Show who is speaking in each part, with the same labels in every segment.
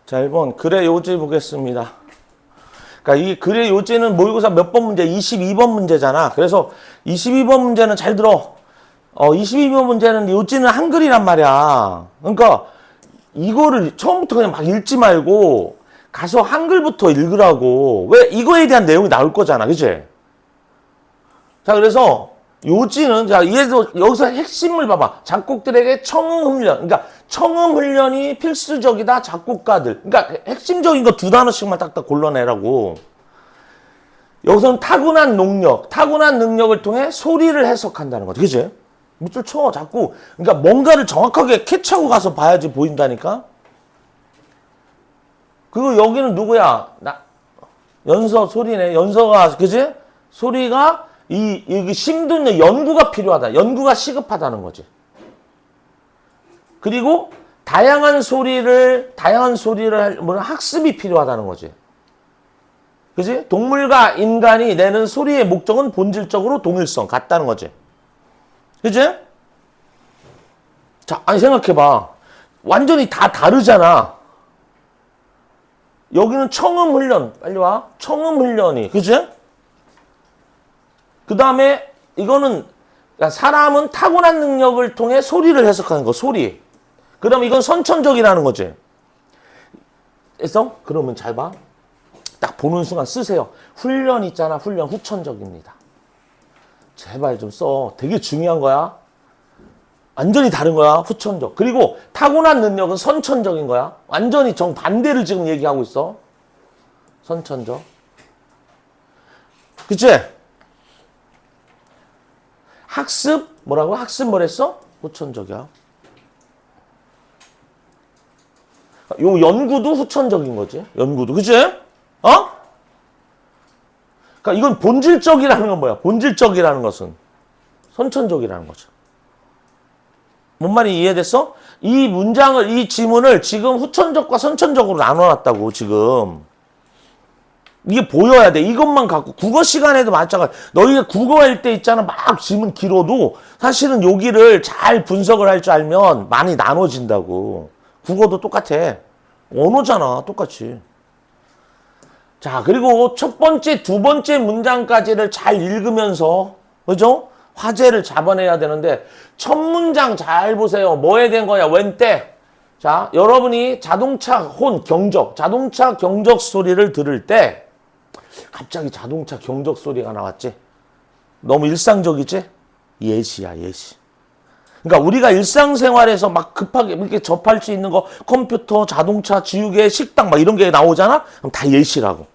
Speaker 1: 자, 1번 글의 요지 보겠습니다. 그러니까 이 글의 요지는 모의고사 몇 번 문제? 22번 문제잖아. 그래서 22번 문제는 잘 들어. 22번 문제는 요지는 한글이란 말이야. 그러니까 이거를 처음부터 그냥 막 읽지 말고 가서 한글부터 읽으라고. 왜? 이거에 대한 내용이 나올 거잖아. 그치? 자, 그래서 요지는, 자, 여기서 핵심을 봐봐. 작곡들에게 청음 훈련. 그러니까 청음 훈련이 필수적이다, 작곡가들. 그러니까 핵심적인 거 두 단어씩만 딱딱 골라내라고. 여기서는 타고난 능력을 통해 소리를 해석한다는 거지. 그치? 밑줄 쳐, 자꾸. 그러니까 뭔가를 정확하게 캐치하고 가서 봐야지 보인다니까? 그리고 여기는 누구야? 연서, 소리네. 연서가, 그치? 소리가 여기 심듣는 연구가 필요하다. 연구가 시급하다는 거지. 그리고 다양한 소리를 학습이 필요하다는 거지. 그지? 동물과 인간이 내는 소리의 목적은 본질적으로 동일성 같다는 거지. 그지? 자, 아니 생각해봐. 완전히 다 다르잖아. 여기는 청음 훈련. 빨리 와. 청음 훈련이. 그지? 그 다음에 이거는 사람은 타고난 능력을 통해 소리를 해석하는 거. 소리. 그럼 이건 선천적이라는 거지. 그래서 그러면 잘 봐. 딱 보는 순간 쓰세요. 훈련 있잖아. 훈련 후천적입니다. 제발 좀 써. 되게 중요한 거야. 완전히 다른 거야. 후천적. 그리고 타고난 능력은 선천적인 거야. 완전히 정반대를 지금 얘기하고 있어. 선천적. 그치? 학습 뭐라고? 학습 뭐랬어? 후천적이야. 요 연구도 후천적인 거지. 연구도. 그치? 그러니까 이건 본질적이라는 건 뭐야? 본질적이라는 것은 선천적이라는 거죠. 뭔 말이 이해됐어? 이 지문을 지금 후천적과 선천적으로 나눠놨다고, 지금. 이게 보여야 돼. 이것만 갖고. 국어 시간에도 마찬가지. 너희가 국어할 때 있잖아. 막 지문 길어도 사실은 여기를 잘 분석을 할 줄 알면 많이 나눠진다고. 국어도 똑같아. 언어잖아. 똑같이. 자, 그리고 첫 번째, 두 번째 문장까지를 잘 읽으면서, 그죠? 화제를 잡아내야 되는데, 첫 문장 잘 보세요. 뭐에 대한 거야? 웬 때? 자, 여러분이 자동차 자동차 경적 소리를 들을 때, 갑자기 자동차 경적 소리가 나왔지? 너무 일상적이지? 예시야, 예시. 그러니까 우리가 일상생활에서 막 급하게 이렇게 접할 수 있는 거, 컴퓨터, 자동차, 지우개, 식당 막 이런 게 나오잖아? 그럼 다 예시라고.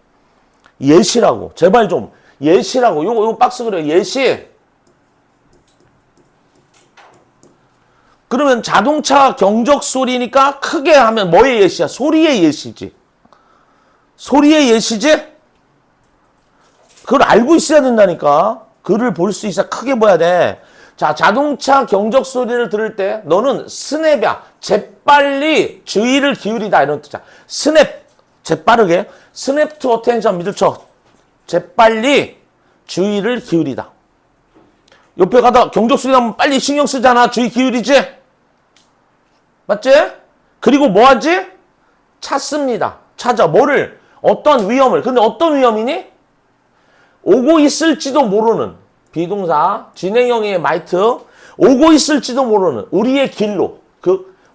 Speaker 1: 예시라고. 제발 좀. 예시라고. 요거 박스 그려. 예시. 그러면 자동차 경적 소리니까 크게 하면 뭐의 예시야? 소리의 예시지. 소리의 예시지? 그걸 알고 있어야 된다니까. 글을 볼 수 있어야 크게 봐야 돼. 자, 자동차 경적 소리를 들을 때 너는 스냅이야. 재빨리 주의를 기울이다 이런 뜻이야. 스냅. 재빠르게. 스냅 투 어텐션 밑줄 쳐. 재빨리 주의를 기울이다. 옆에 가다 경적 소리 나면 빨리 신경 쓰잖아. 주의 기울이지? 맞지? 그리고 뭐 하지? 찾습니다. 찾아. 뭐를? 어떤 위험을. 근데 어떤 위험이니? 오고 있을지도 모르는 비동사, 진행형의 마이트, 오고 있을지도 모르는 우리의 길로,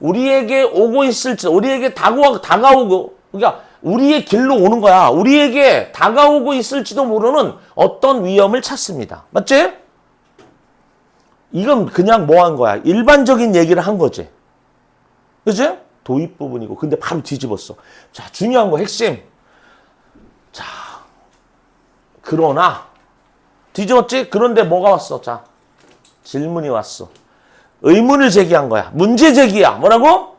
Speaker 1: 우리에게 오고 있을지, 우리에게 다가오고, 그러니까 우리의 길로 오는 거야. 우리에게 다가오고 있을지도 모르는 어떤 위험을 찾습니다. 맞지? 이건 그냥 뭐 한 거야? 일반적인 얘기를 한 거지. 그치? 도입 부분이고. 근데 바로 뒤집었어. 자, 중요한 거 핵심. 자, 그러나 뒤집었지? 그런데 뭐가 왔어? 자, 질문이 왔어. 의문을 제기한 거야. 문제 제기야. 뭐라고?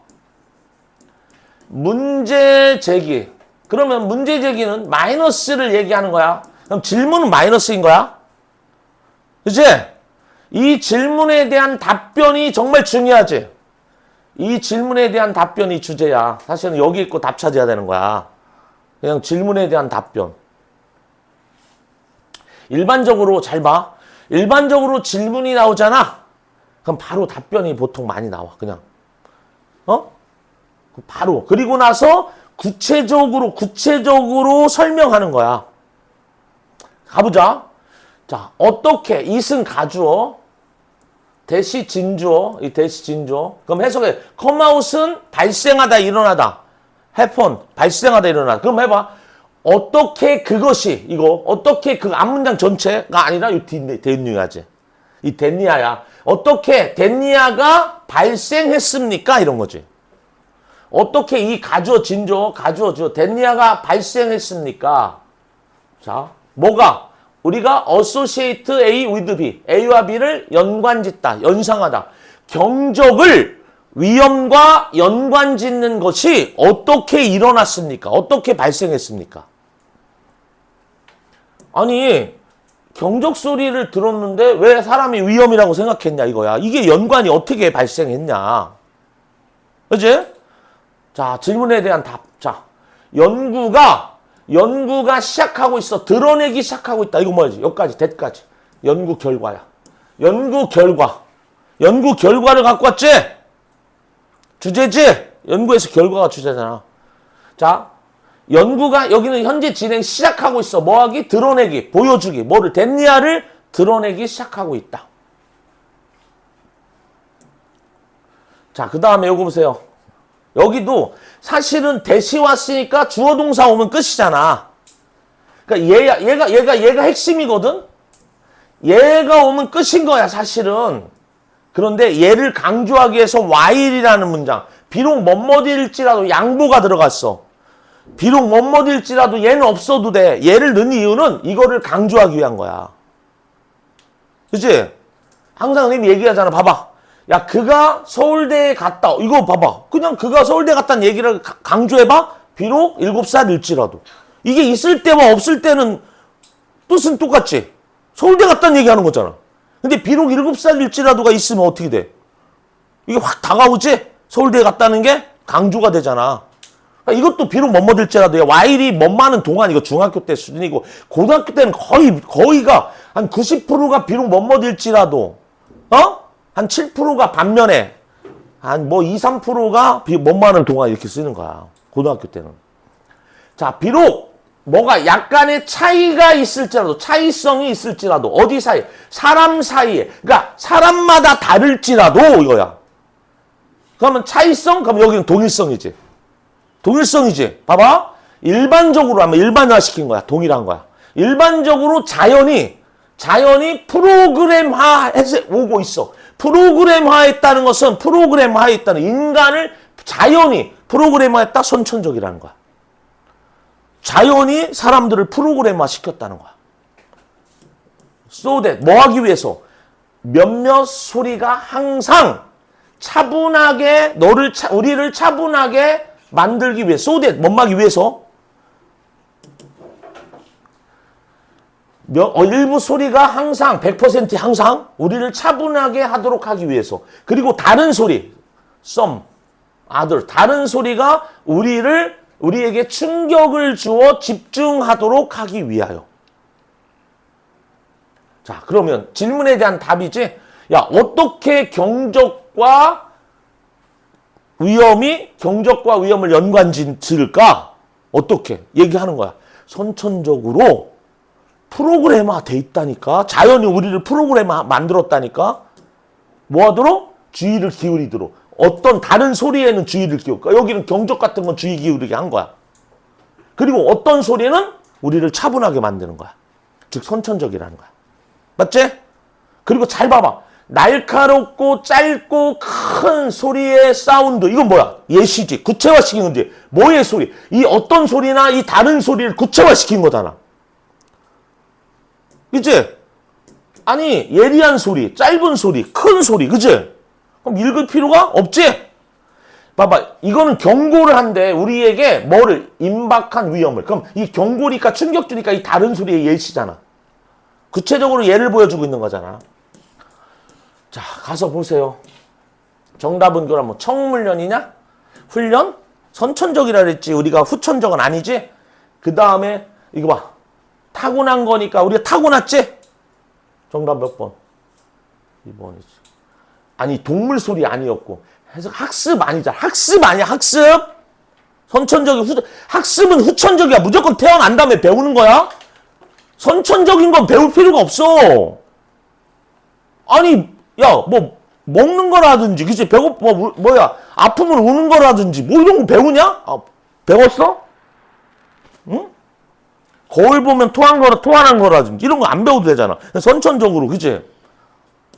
Speaker 1: 문제 제기. 그러면 문제 제기는 마이너스를 얘기하는 거야. 그럼 질문은 마이너스인 거야. 그치? 이 질문에 대한 답변이 정말 중요하지. 이 질문에 대한 답변이 주제야. 사실은 여기 있고 답 찾아야 되는 거야. 그냥 질문에 대한 답변. 일반적으로 잘 봐. 일반적으로 질문이 나오잖아. 그럼 바로 답변이 보통 많이 나와. 그냥. 바로. 그리고 나서 구체적으로 설명하는 거야. 가보자. 자, 어떻게 이승 가주어, 대시 진주어, 이 대시 진주어. 그럼 해석해. 컴아웃은 발생하다, 일어나다. happen, 발생하다, 일어나다. 그럼 해봐. 어떻게 그것이, 이거, 어떻게 그 앞문장 전체가 아니라 이 데니아지. 이 데니아야. 어떻게 데니아가 발생했습니까? 이런 거지. 어떻게 이 가주어, 진주어, 가주어, 주어, 데니아가 발생했습니까? 자, 뭐가? 우리가 associate A with B, A와 B를 연관짓다, 연상하다. 경적을 위험과 연관짓는 것이 어떻게 일어났습니까? 어떻게 발생했습니까? 아니, 경적 소리를 들었는데 왜 사람이 위험이라고 생각했냐 이거야. 이게 연관이 어떻게 발생했냐. 그치? 자, 질문에 대한 답. 자, 연구가 시작하고 있어. 드러내기 시작하고 있다. 이거 뭐지? 여기까지, 대까지. 연구 결과야. 연구 결과를 갖고 왔지? 주제지? 연구에서 결과가 주제잖아. 자, 연구가 여기는 현재 진행 시작하고 있어. 뭐하기? 드러내기, 보여주기. 뭐를? 데니아를 드러내기 시작하고 있다. 자, 그 다음에 요거 보세요. 여기도 사실은 대시 왔으니까 주어 동사 오면 끝이잖아. 그러니까 얘가 핵심이거든. 얘가 오면 끝인 거야, 사실은. 그런데 얘를 강조하기 위해서 while이라는 문장. 비록 멋머디일지라도 양보가 들어갔어. 비록 멋머디일지라도 얘는 없어도 돼. 얘를 넣은 이유는 이거를 강조하기 위한 거야. 그치? 항상 선생님이 얘기하잖아. 봐봐. 야, 그가 서울대에 갔다. 이거 봐봐. 그냥 그가 서울대 갔다는 얘기를 강조해봐. 비록 7살일지라도. 이게 있을 때와 없을 때는 뜻은 똑같지. 서울대 갔다는 얘기하는 거잖아. 근데 비록 7살일지라도가 있으면 어떻게 돼? 이게 확 다가오지? 서울대에 갔다는 게 강조가 되잖아. 그러니까 이것도 비록 멋머딜지라도 와일이 멋많은 동안 이거 중학교 때 수준이고 고등학교 때는 거의가 한 90%가 비록 멋머딜지라도 한 7%가 반면에 한 뭐 2, 3%가 멋많은 동안 이렇게 쓰는 거야. 고등학교 때는. 자, 비록 뭐가 약간의 차이가 있을지라도, 차이성이 있을지라도, 어디 사이? 사람 사이에. 그러니까 사람마다 다를지라도 이거야. 그러면 차이성? 그럼 여기는 동일성이지. 동일성이지. 봐봐. 일반적으로 하면 일반화 시킨 거야. 동일한 거야. 일반적으로 자연이 프로그램화해서 오고 있어. 프로그램화했다는 것은 프로그램화했다는 인간을 자연이 프로그램화했다 선천적이라는 거야. 자연이 사람들을 프로그램화 시켰다는 거야. So that 뭐 하기 위해서? 몇몇 소리가 항상 차분하게 우리를 차분하게 만들기 위해서. So that 뭔 하기 위해서? 일부 소리가 항상 100% 항상 우리를 차분하게 하도록 하기 위해서. 그리고 다른 소리, some, other, 다른 소리가 우리에게 충격을 주어 집중하도록 하기 위하여. 자, 그러면 질문에 대한 답이지. 야, 어떻게 경적과 위험을 연관짓을까? 어떻게? 얘기하는 거야. 선천적으로 프로그램화 돼 있다니까. 자연이 우리를 프로그램화 만들었다니까. 뭐 하도록? 주의를 기울이도록. 어떤 다른 소리에는 주의를 기울까? 여기는 경적 같은 건 주의 기울이게 한 거야. 그리고 어떤 소리는 우리를 차분하게 만드는 거야. 즉 선천적이라는 거야. 맞지? 그리고 잘 봐봐. 날카롭고 짧고 큰 소리의 사운드. 이건 뭐야? 예시지. 구체화시킨 건지. 뭐의 소리? 이 어떤 소리나 이 다른 소리를 구체화시킨 거잖아. 그치? 아니, 예리한 소리, 짧은 소리, 큰 소리, 그치? 그럼 읽을 필요가 없지? 봐봐, 이거는 경고를 한데, 우리에게 뭐를? 임박한 위험을. 그럼 이 경고니까, 충격 주니까 이 다른 소리의 예시잖아. 구체적으로 예를 보여주고 있는 거잖아. 자, 가서 보세요. 정답은 그럼 뭐, 청문련이냐? 훈련? 선천적이라 그랬지. 우리가 후천적은 아니지? 그 다음에, 이거 봐. 타고난 거니까 우리가 타고났지? 정답 몇 번? 2번이지. 아니 동물 소리 아니었고 해서 학습 아니잖아. 학습 아니야. 학습. 학습은 후천적이야. 무조건 태어난 다음에 배우는 거야. 선천적인 건 배울 필요가 없어. 아니, 야, 뭐, 먹는 거라든지, 그치? 뭐야, 아프면 우는 거라든지, 뭐 이런 거 배우냐? 배웠어? 응? 거울 보면 토하는 거라든지, 이런 거 안 배워도 되잖아. 선천적으로, 그치?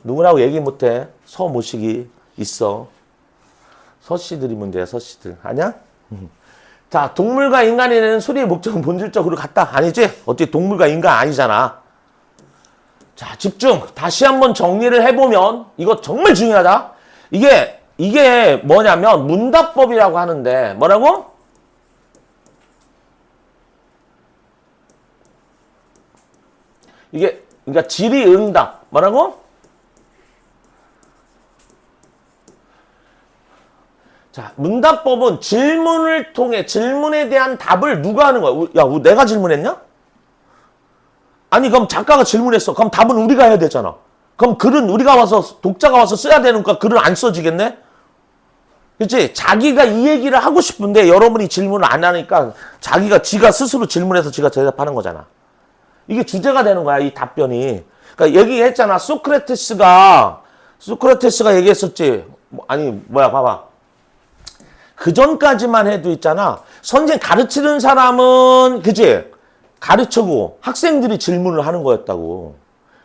Speaker 1: 누구라고 얘기 못해. 서모식이 있어. 서씨들이 문제야, 서씨들. 아냐? 자, 동물과 인간이 내는 수리의 목적은 본질적으로 같다. 아니지? 어떻게 동물과 인간 아니잖아. 자, 집중. 다시 한번 정리를 해보면, 이거 정말 중요하다. 이게 뭐냐면, 문답법이라고 하는데, 뭐라고? 그러니까 질의응답. 뭐라고? 자, 문답법은 질문을 통해 질문에 대한 답을 누가 하는 거야? 야, 내가 질문했냐? 아니, 그럼 작가가 질문했어. 그럼 답은 우리가 해야 되잖아. 그럼 글은 독자가 와서 써야 되니까 글은 안 써지겠네? 그치? 자기가 이 얘기를 하고 싶은데 여러분이 질문을 안 하니까 지가 스스로 질문해서 지가 대답하는 거잖아. 이게 주제가 되는 거야, 이 답변이. 그러니까 얘기했잖아. 소크라테스가 얘기했었지. 봐봐. 그 전까지만 해도 있잖아. 선생 가르치는 사람은, 그치? 가르쳐고 학생들이 질문을 하는 거였다고.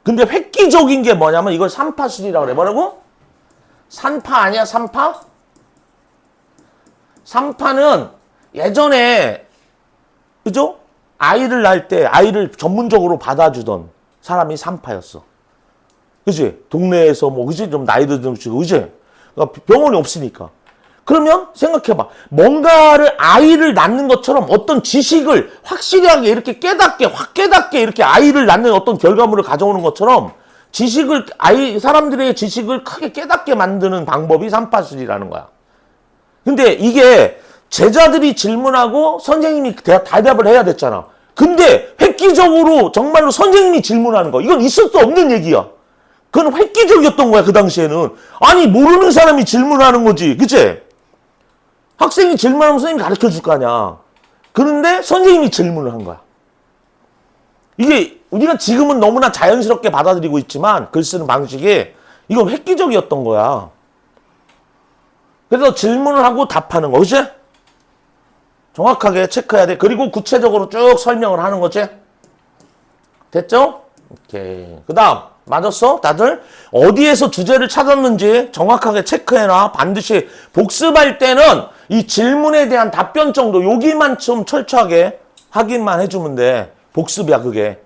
Speaker 1: 근데 획기적인 게 뭐냐면 이걸 삼파술이라고 그래. 뭐라고? 산파 아니야? 삼파? 삼파는 예전에, 그죠? 아이를 낳을 때 아이를 전문적으로 받아주던 사람이 삼파였어. 그치? 동네에서 그치? 좀 나이도 좀 주고, 그치? 그러니까 병원이 없으니까. 그러면 생각해봐. 뭔가를 아이를 낳는 것처럼 어떤 지식을 확실하게 이렇게 확 깨닫게 이렇게 아이를 낳는 어떤 결과물을 가져오는 것처럼 사람들의 지식을 크게 깨닫게 만드는 방법이 삼파술이라는 거야. 근데 이게 제자들이 질문하고 선생님이 대답을 해야 됐잖아. 근데 획기적으로 정말로 선생님이 질문하는 거. 이건 있을 수 없는 얘기야. 그건 획기적이었던 거야, 그 당시에는. 아니, 모르는 사람이 질문하는 거지. 그치? 학생이 질문하면 선생님이 가르쳐 줄 거 아니야. 그런데 선생님이 질문을 한 거야. 이게 우리가 지금은 너무나 자연스럽게 받아들이고 있지만 글 쓰는 방식이 이건 획기적이었던 거야. 그래서 질문을 하고 답하는 거. 그치? 정확하게 체크해야 돼. 그리고 구체적으로 쭉 설명을 하는 거지. 됐죠? 오케이. 그 다음. 맞았어? 다들? 어디에서 주제를 찾았는지 정확하게 체크해놔. 반드시 복습할 때는 이 질문에 대한 답변 정도 여기만 좀 철저하게 확인만 해주면 돼. 복습이야, 그게.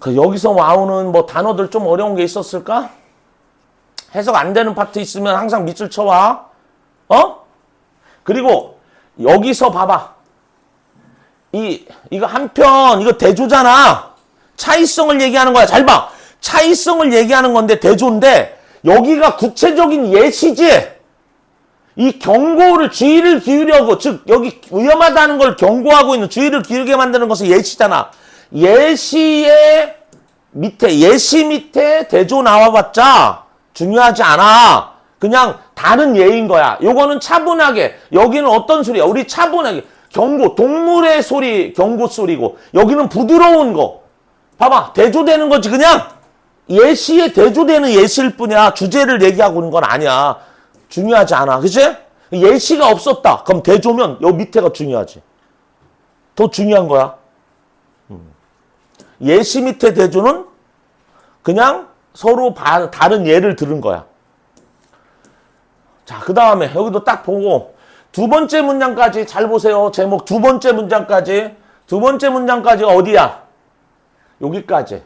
Speaker 1: 여기서 나오는 단어들 좀 어려운 게 있었을까? 해석 안 되는 파트 있으면 항상 밑줄 쳐와. 그리고 여기서 봐봐. 이거 한편, 이거 대조잖아. 차이성을 얘기하는 거야. 잘 봐. 차이성을 얘기하는 건데 대조인데 여기가 구체적인 예시지. 이 경고를 주의를 기울이고 즉 여기 위험하다는 걸 경고하고 있는 주의를 기울게 만드는 것은 예시잖아. 예시 밑에 대조 나와봤자 중요하지 않아. 그냥 다른 예인 거야. 요거는 차분하게. 여기는 어떤 소리야? 우리 차분하게. 경고. 동물의 소리 경고 소리고 여기는 부드러운 거. 봐봐. 대조되는 거지. 그냥 예시에 대조되는 예시일 뿐이야. 주제를 얘기하고 있는 건 아니야. 중요하지 않아. 그치? 예시가 없었다. 그럼 대조면 요 밑에가 중요하지. 더 중요한 거야. 예시 밑에 대조는 그냥 서로 다른 예를 들은 거야. 자, 그 다음에 여기도 딱 보고 두 번째 문장까지 잘 보세요. 제목 두 번째 문장까지. 두 번째 문장까지가 어디야? 여기까지.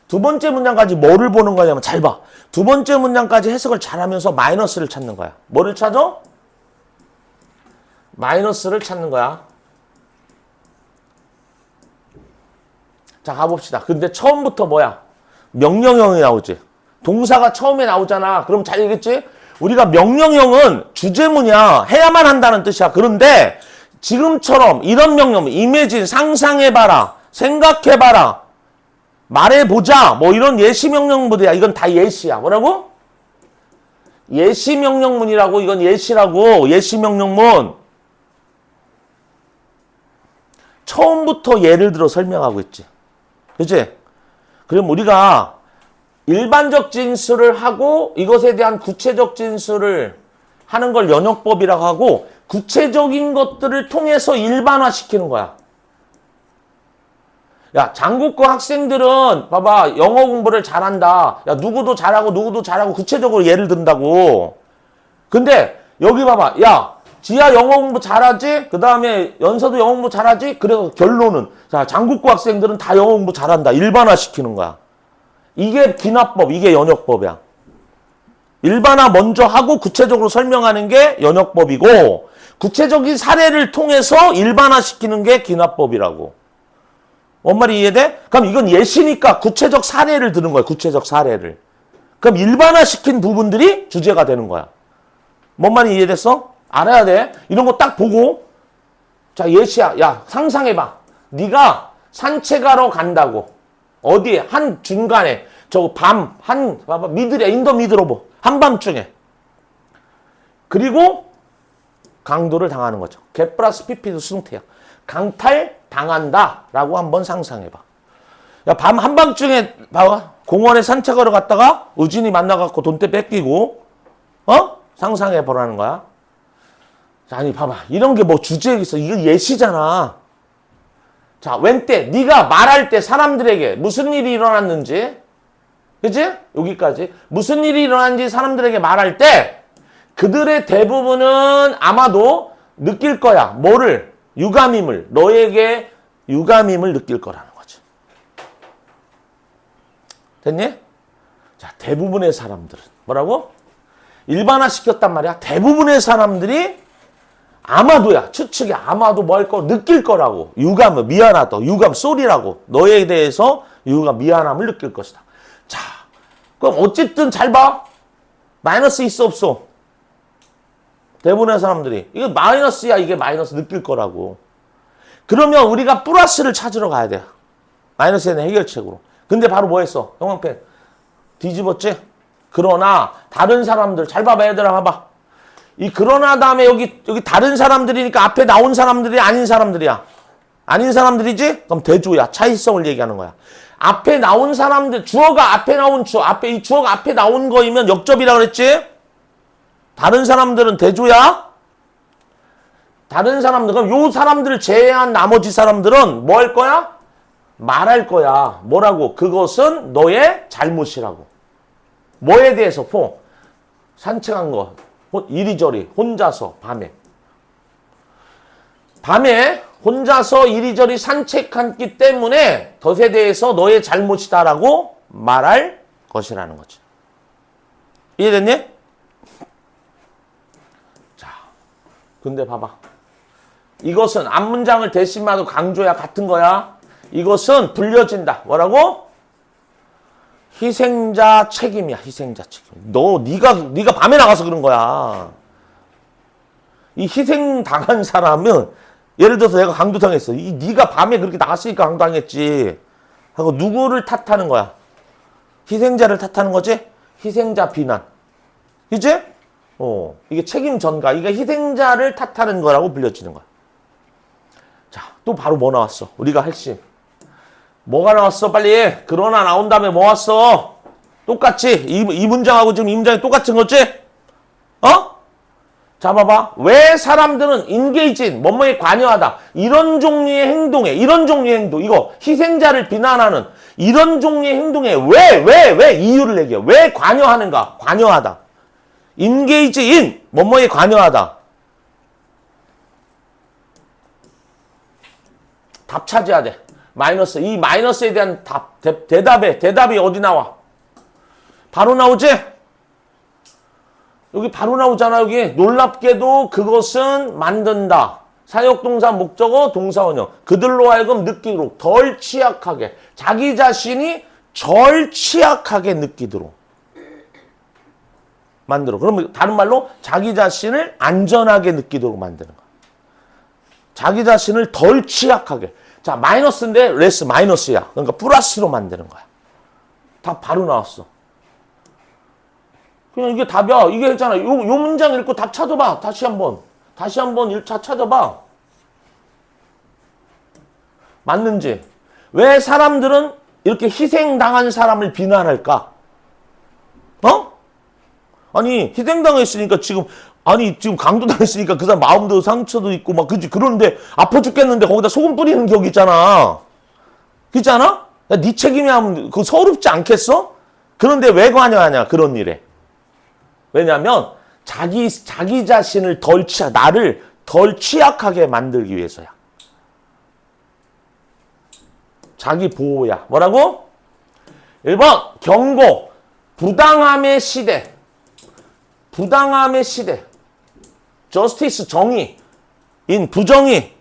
Speaker 1: 두 번째 문장까지 뭐를 보는 거냐면 잘 봐. 두 번째 문장까지 해석을 잘하면서 마이너스를 찾는 거야. 뭐를 찾아? 마이너스를 찾는 거야. 자, 가봅시다. 근데 처음부터 뭐야? 명령형이 나오지. 동사가 처음에 나오잖아. 그럼 잘 알겠지? 우리가 명령형은 주제문이야. 해야만 한다는 뜻이야. 그런데 지금처럼 이런 명령, 이미진, 상상해봐라, 생각해봐라, 말해보자, 이런 예시 명령문이야. 이건 다 예시야. 뭐라고? 예시 명령문이라고. 이건 예시라고. 예시 명령문. 처음부터 예를 들어 설명하고 있지. 그치? 그럼 우리가 일반적 진술을 하고 이것에 대한 구체적 진술을 하는 걸 연역법이라고 하고 구체적인 것들을 통해서 일반화시키는 거야. 야, 장국고 학생들은 봐봐 영어 공부를 잘한다. 야, 누구도 잘하고 구체적으로 예를 든다고. 근데 여기 봐봐. 야, 지하 영어 공부 잘하지? 그 다음에 연서도 영어 공부 잘하지? 그래서 결론은 자, 장국고 학생들은 다 영어 공부 잘한다. 일반화시키는 거야. 이게 기납법, 이게 연역법이야. 일반화 먼저 하고 구체적으로 설명하는 게 연역법이고 구체적인 사례를 통해서 일반화시키는 게 기납법이라고. 뭔 말이 이해돼? 그럼 이건 예시니까 구체적 사례를 드는 거야. 구체적 사례를. 그럼 일반화시킨 부분들이 주제가 되는 거야. 뭔 말이 이해됐어? 알아야 돼. 이런 거 딱 보고 자, 예시야. 야, 상상해봐. 네가 산책하러 간다고. 어디에? 한 중간에 저거 봐봐. 미들이야. 인더 미들 오브. 한밤중에. 그리고 강도를 당하는 거죠. 개 플러스 PP도 수동태야. 강탈 당한다 라고 한번 상상해봐. 야, 한밤중에 봐봐. 공원에 산책하러 갔다가 의진이 만나갖고 돈대 뺏기고 상상해보라는 거야. 자, 아니 봐봐. 이런 게 뭐 주제에 있어. 이거 예시잖아. 자, 웬 때 네가 말할 때 사람들에게 무슨 일이 일어났는지 그치? 여기까지. 무슨 일이 일어났는지 사람들에게 말할 때 그들의 대부분은 아마도 느낄 거야. 뭐를? 유감임을. 너에게 유감임을 느낄 거라는 거지. 됐니? 자, 대부분의 사람들은 뭐라고? 일반화시켰단 말이야. 대부분의 사람들이 아마도야. 추측이 아마도 뭐 할 거 느낄 거라고. 유감을 미안하다. 유감 쏘리라고. 너에 대해서 유감 미안함을 느낄 것이다. 자, 그럼 어쨌든 잘 봐. 마이너스 있어 없어? 대부분의 사람들이 이거 마이너스야. 이게 마이너스 느낄 거라고. 그러면 우리가 플러스를 찾으러 가야 돼. 마이너스에 대한 해결책으로. 근데 바로 뭐 했어? 형광펜 뒤집었지? 그러나 다른 사람들 잘 봐봐. 얘들아 봐봐. 이 그러나 다음에 여기 다른 사람들이니까 앞에 나온 사람들이 아닌 사람들이야. 아닌 사람들이지? 그럼 대조야. 차이성을 얘기하는 거야. 앞에 나온 사람들, 주어가 앞에 나온 주어, 이 주어가 앞에 나온 거이면 역접이라 그랬지? 다른 사람들은 대조야? 다른 사람들, 그럼 요 사람들을 제외한 나머지 사람들은 뭐 할 거야? 말할 거야. 뭐라고? 그것은 너의 잘못이라고. 뭐에 대해서? 산책한 거. 이리저리 혼자서 밤에 혼자서 이리저리 산책했기 때문에 덫에 대해서 너의 잘못이다라고 말할 것이라는 거지. 이해됐니? 자, 근데 봐봐. 이것은 앞문장을 대신마도 강조야. 같은 거야. 이것은 불려진다. 뭐라고? 희생자 책임이야. 희생자 책임. 네가 밤에 나가서 그런 거야. 이 희생 당한 사람은 예를 들어서 내가 강도당했어. 네가 밤에 그렇게 나갔으니까 강도당했지. 하고 누구를 탓하는 거야? 희생자를 탓하는 거지? 희생자 비난. 그치? 이게 책임 전가. 이게 희생자를 탓하는 거라고 불려지는 거야. 자, 또 바로 뭐 나왔어? 우리가 핵심. 뭐가 나왔어? 빨리. 그러나 나온 다음에 뭐 왔어? 똑같이. 이 문장하고 지금 이 문장이 똑같은 거지? 자, 봐봐. 왜 사람들은 인게이진, 뭐뭐에 관여하다. 이런 종류의 행동에, 이거 희생자를 비난하는 이런 종류의 행동에 왜 이유를 얘기해. 왜 관여하는가? 관여하다. 인게이지 인, 뭐뭐에 관여하다. 답 찾아야 돼. 마이너스. 이 마이너스에 대한 대답이 어디 나와? 바로 나오지? 여기 바로 나오잖아. 여기 놀랍게도 그것은 만든다. 사역동사 목적어 동사원형. 그들로 하여금 느끼도록 덜 취약하게. 자기 자신이 덜 취약하게 느끼도록 만들어. 그러면 다른 말로 자기 자신을 안전하게 느끼도록 만드는 거야. 자기 자신을 덜 취약하게. 자, 마이너스인데 레스 마이너스야. 그러니까 플러스로 만드는 거야. 다 바로 나왔어. 그냥 이게 답이야. 이게 했잖아. 요 문장 읽고 답 찾아봐. 다시 한번 1차 찾아봐. 맞는지. 왜 사람들은 이렇게 희생당한 사람을 비난할까? 어? 아니, 희생당했으니까 지금, 아니, 지금 강도당했으니까 그 사람 마음도 상처도 있고, 막, 그지? 그런데 아파 죽겠는데 거기다 소금 뿌리는 격 있잖아. 그렇지 않아? 야, 네 책임이야 하면 그거 서럽지 않겠어? 그런데 왜 관여하냐, 그런 일에. 왜냐면, 자기 자신을 나를 덜 취약하게 만들기 위해서야. 자기 보호야. 뭐라고? 1번, 경고. 부당함의 시대. 부당함의 시대. 저스티스, 정의. 부정의.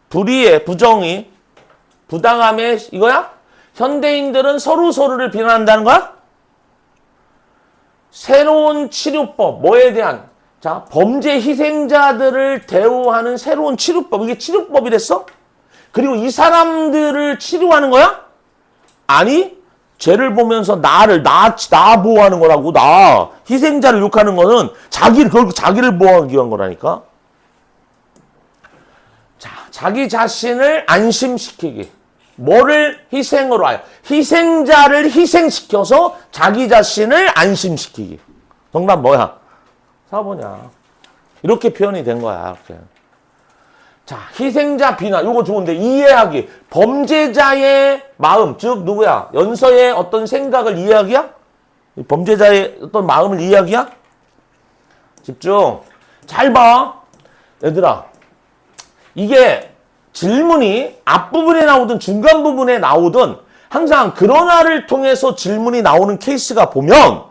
Speaker 1: 불의의 부정의. 부당함의, 이거야? 현대인들은 서로를 비난한다는 거야? 새로운 치료법, 뭐에 대한? 자, 범죄 희생자들을 대우하는 새로운 치료법. 이게 치료법이랬어? 그리고 이 사람들을 치료하는 거야? 아니, 죄를 보면서 나 보호하는 거라고, 희생자를 욕하는 거는 자기를 보호하기 위한 거라니까? 자, 자기 자신을 안심시키기. 뭐를 희생으로 하여? 희생자를 희생시켜서 자기 자신을 안심시키기. 정답 뭐야? 4번이야. 이렇게 표현이 된 거야. 이렇게. 자, 희생자 비난. 요거 좋은데, 이해하기. 범죄자의 마음, 즉 누구야? 연서의 어떤 생각을 이해하기야? 범죄자의 어떤 마음을 이해하기야? 집중. 잘 봐. 얘들아, 이게 질문이 앞부분에 나오든 중간 부분에 나오든 항상 그러나를 통해서 질문이 나오는 케이스가 보면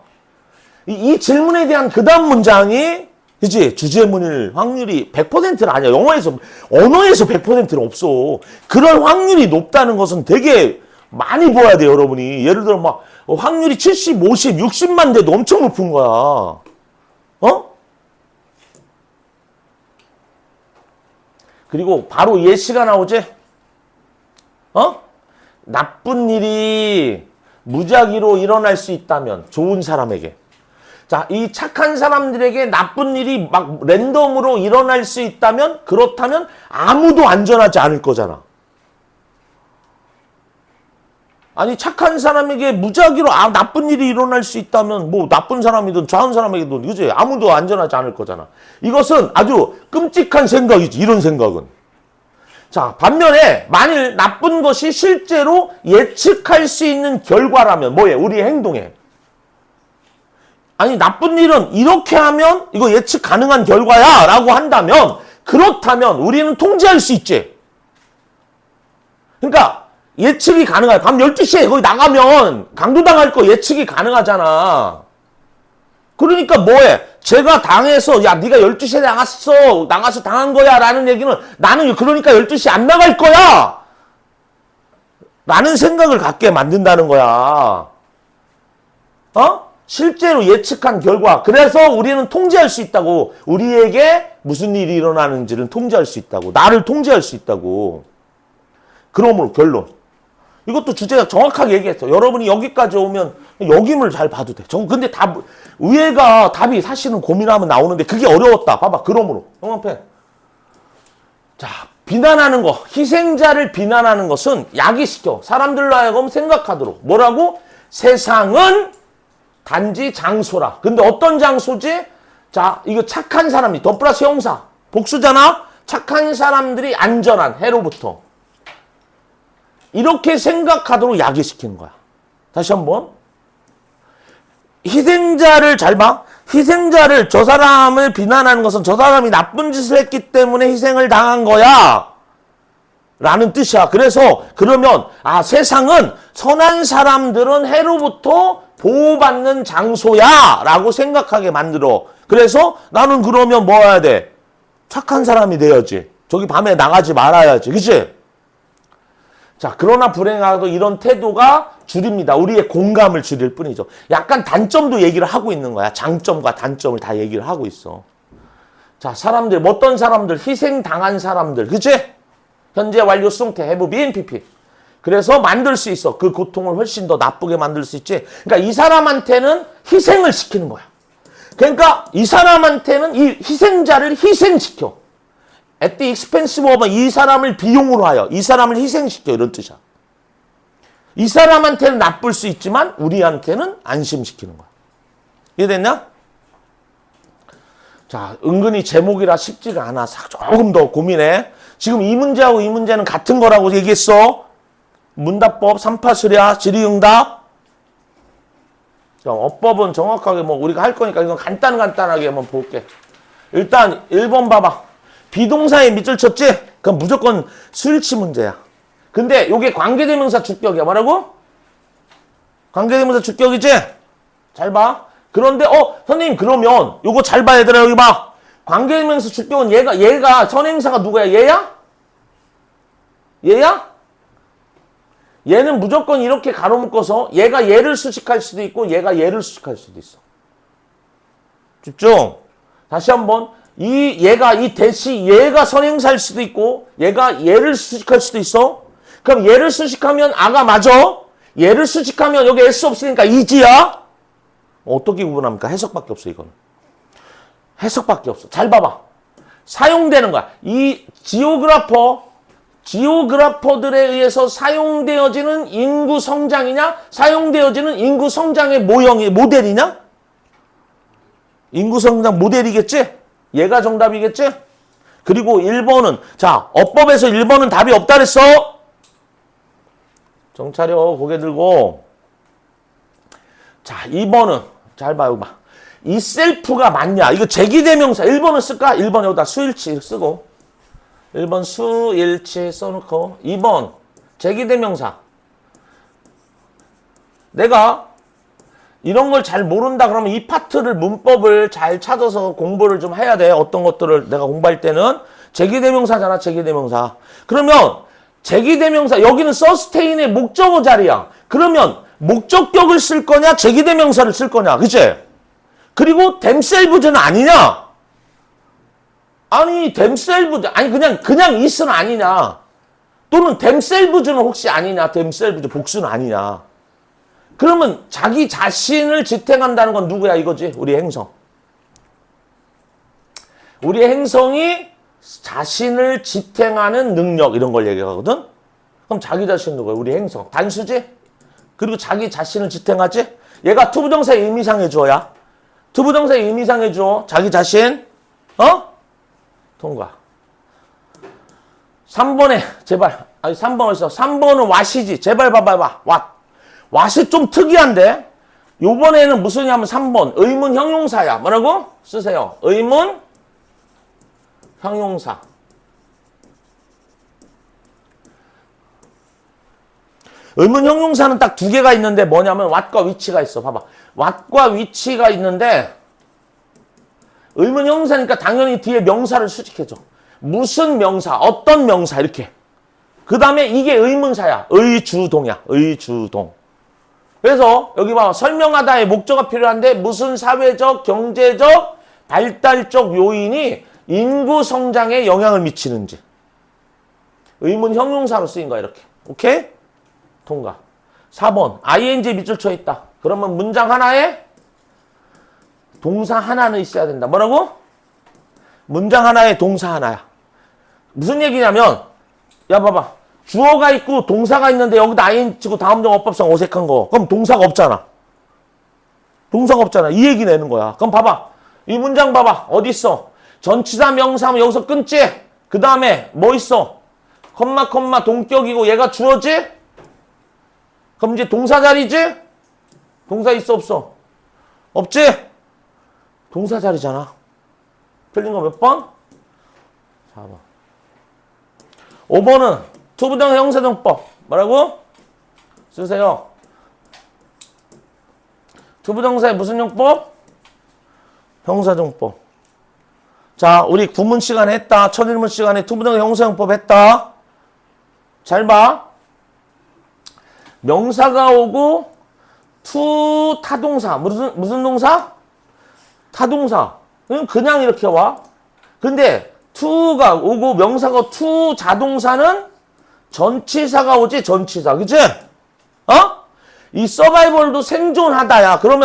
Speaker 1: 이 질문에 대한 그 다음 문장이, 그치? 주제문일 확률이 100%는 아니야. 언어에서 100%는 없어. 그럴 확률이 높다는 것은 되게 많이 보아야 돼, 여러분이. 예를 들어 막 확률이 70, 50, 60만 돼도 엄청 높은 거야. 어? 그리고 바로 예시가 나오지? 어? 나쁜 일이 무작위로 일어날 수 있다면, 좋은 사람에게. 자, 이 착한 사람들에게 나쁜 일이 막 랜덤으로 일어날 수 있다면, 그렇다면 아무도 안전하지 않을 거잖아. 아니, 착한 사람에게 무작위로 나쁜 일이 일어날 수 있다면, 뭐 나쁜 사람이든 좋은 사람에게도, 그지? 아무도 안전하지 않을 거잖아. 이것은 아주 끔찍한 생각이지, 이런 생각은. 자, 반면에 만일 나쁜 것이 실제로 예측할 수 있는 결과라면 뭐예요? 우리의 행동에. 아니, 나쁜 일은 이렇게 하면 이거 예측 가능한 결과야 라고 한다면, 그렇다면 우리는 통제할 수 있지. 그러니까 예측이 가능해. 밤 12시에 거기 나가면 강도당할 거 예측이 가능하잖아. 그러니까 뭐해? 제가 당해서, 야, 네가 12시에 나가서 당한 거야 라는 얘기는, 나는 그러니까 12시에 안 나갈 거야 라는 생각을 갖게 만든다는 거야. 어? 실제로 예측한 결과. 그래서 우리는 통제할 수 있다고. 우리에게 무슨 일이 일어나는지를 통제할 수 있다고. 나를 통제할 수 있다고. 그러므로 결론. 이것도 주제가 정확하게 얘기했어. 여러분이 여기까지 오면 여김을 잘 봐도 돼. 근데 위에가 답이 사실은 고민하면 나오는데 그게 어려웠다. 봐봐. 그러므로. 형광펜. 자, 비난하는 거. 희생자를 비난하는 것은 야기시켜. 사람들로 하여금 생각하도록. 뭐라고? 세상은 단지 장소라. 근데 어떤 장소지? 자, 이거 착한 사람이, 더 플러스 형사. 복수잖아? 착한 사람들이 안전한 해로부터. 이렇게 생각하도록 야기시키는 거야. 다시 한번. 희생자를 잘 봐. 희생자를, 저 사람을 비난하는 것은 저 사람이 나쁜 짓을 했기 때문에 희생을 당한 거야 라는 뜻이야. 그래서 그러면 세상은 선한 사람들은 해로부터 보호받는 장소야 라고 생각하게 만들어. 그래서 나는 그러면 뭐 해야 돼? 착한 사람이 돼야지. 저기 밤에 나가지 말아야지. 그치? 자, 그러나 불행하게도 이런 태도가 줄입니다. 우리의 공감을 줄일 뿐이죠. 약간 단점도 얘기를 하고 있는 거야. 장점과 단점을 다 얘기를 하고 있어. 자, 사람들, 어떤 사람들, 희생당한 사람들, 그치? 현재 완료 수동태, have been, pp. 그래서 만들 수 있어. 그 고통을 훨씬 더 나쁘게 만들 수 있지. 그러니까 이 사람한테는 희생을 시키는 거야. 그러니까 이 사람한테는 이 희생자를 희생시켜. at the expense of 이 사람을 비용으로 하여 이 사람을 희생시켜 이런 뜻이야. 이 사람한테는 나쁠 수 있지만 우리한테는 안심시키는 거야. 이해됐냐? 자, 은근히 제목이라 쉽지가 않아. 조금 더 고민해. 지금 이 문제하고 이 문제는 같은 거라고 얘기했어. 문답법, 삼파수랴, 질의응답. 어법은 정확하게 뭐 우리가 할 거니까 이건 간단하게 한번 볼게. 일단 1번 봐봐. 비동사에 밑줄 쳤지? 그럼 무조건 수일치 문제야. 근데 요게 관계대명사 주격이야. 뭐라고? 관계대명사 주격이지? 잘 봐. 그런데 선생님 그러면 요거 잘 봐 얘들아. 여기 봐. 관계대명사 주격은 얘가 선행사가 누구야? 얘야? 얘야? 얘는 무조건 이렇게 가로 묶어서 얘가 얘를 수식할 수도 있고 얘가 얘를 수식할 수도 있어. 집중. 다시 한번. 얘가 선행사일 수도 있고 얘가 얘를 수식할 수도 있어. 그럼 얘를 수식하면 아가 맞아. 얘를 수식하면 여기 S 없으니까 이지야. 어떻게 구분합니까? 해석밖에 없어 이거는. 해석밖에 없어. 잘 봐봐. 사용되는 거야. 이 지오그라퍼들에 의해서 사용되어지는 인구 성장이냐? 사용되어지는 인구 성장의 모델이냐? 인구 성장 모델이겠지? 얘가 정답이겠지? 그리고 1번은 자, 어법에서 1번은 답이 없다 그랬어. 정차려 고개 들고. 자, 2번은 잘 봐요. 봐. 이 셀프가 맞냐? 이거 제기대명사 1번은 쓸까? 1번 여기다 수일치 쓰고 1번 수일치 써놓고 2번 제기대명사. 내가 이런 걸 잘 모른다 그러면 이 파트를 문법을 잘 찾아서 공부를 좀 해야 돼. 어떤 것들을 내가 공부할 때는 제기대명사잖아. 제기대명사. 그러면 제기대명사 여기는 서스테인의 목적어 자리야. 그러면 목적격을 쓸 거냐 제기대명사를 쓸 거냐. 그치? 그리고 themselves는 아니냐? 아니 themselves 아니 그냥 is는 아니냐? 또는 themselves는 혹시 아니냐? themselves 복수는 아니냐? 그러면 자기 자신을 지탱한다는 건 누구야 이거지? 우리 행성. 우리 행성이 자신을 지탱하는 능력 이런 걸 얘기하거든? 그럼 자기 자신 누구야? 우리 행성. 단수지? 그리고 자기 자신을 지탱하지? 얘가 투부정사의 의미상의 주어야. 투부정사의 의미상의 주어. 자기 자신. 통과. 3번에 제발. 아니 3번 어디서? 3번은 왓이지. 제발 봐봐. 왓이 좀 특이한데? 요번에는 무슨이냐면 3번. 의문 형용사야. 뭐라고? 쓰세요. 의문 형용사. 의문 형용사는 딱 두 개가 있는데 뭐냐면 what과 which가 있어. 봐봐. what과 which가 있는데 의문 형용사니까 당연히 뒤에 명사를 수식해줘. 무슨 명사, 어떤 명사 이렇게. 그 다음에 이게 의문사야. 의주동이야. 의주동. 그래서 여기 봐. 설명하다의 목적어가 필요한데 무슨 사회적, 경제적, 발달적 요인이 인구 성장에 영향을 미치는지. 의문 형용사로 쓰인 거야 이렇게. 오케이? 통과. 4번. ing 밑줄 쳐 있다. 그러면 문장 하나에 동사 하나는 있어야 된다. 뭐라고? 문장 하나에 동사 하나야. 무슨 얘기냐면 야 봐봐. 주어가 있고 동사가 있는데 여기다 ing 치고 다음적 어법상 어색한 거. 그럼 동사가 없잖아. 동사가 없잖아. 이 얘기 내는 거야. 그럼 봐봐. 이 문장 봐봐. 어디 있어? 전치사 명사하면 여기서 끊지? 그 다음에 뭐 있어? 컴마 동격이고 얘가 주어지? 그럼 이제 동사 자리지? 동사 있어 없어? 없지? 동사 자리잖아. 틀린 거 몇 번? 4번. 5번은 투부정사 형사정법. 뭐라고? 쓰세요. 투부정사의 무슨 용법? 형사정법. 자, 우리 구문 시간에 했다. 첫 일문 시간에 투부정사 형사정법 했다. 잘 봐. 명사가 오고 투 타동사. 무슨 동사? 타동사. 그냥 이렇게 와. 근데 투가 오고 명사가 투 자동사는 전치사가 오지. 전치사. 그치? 이 서바이벌도 생존하다야. 그럼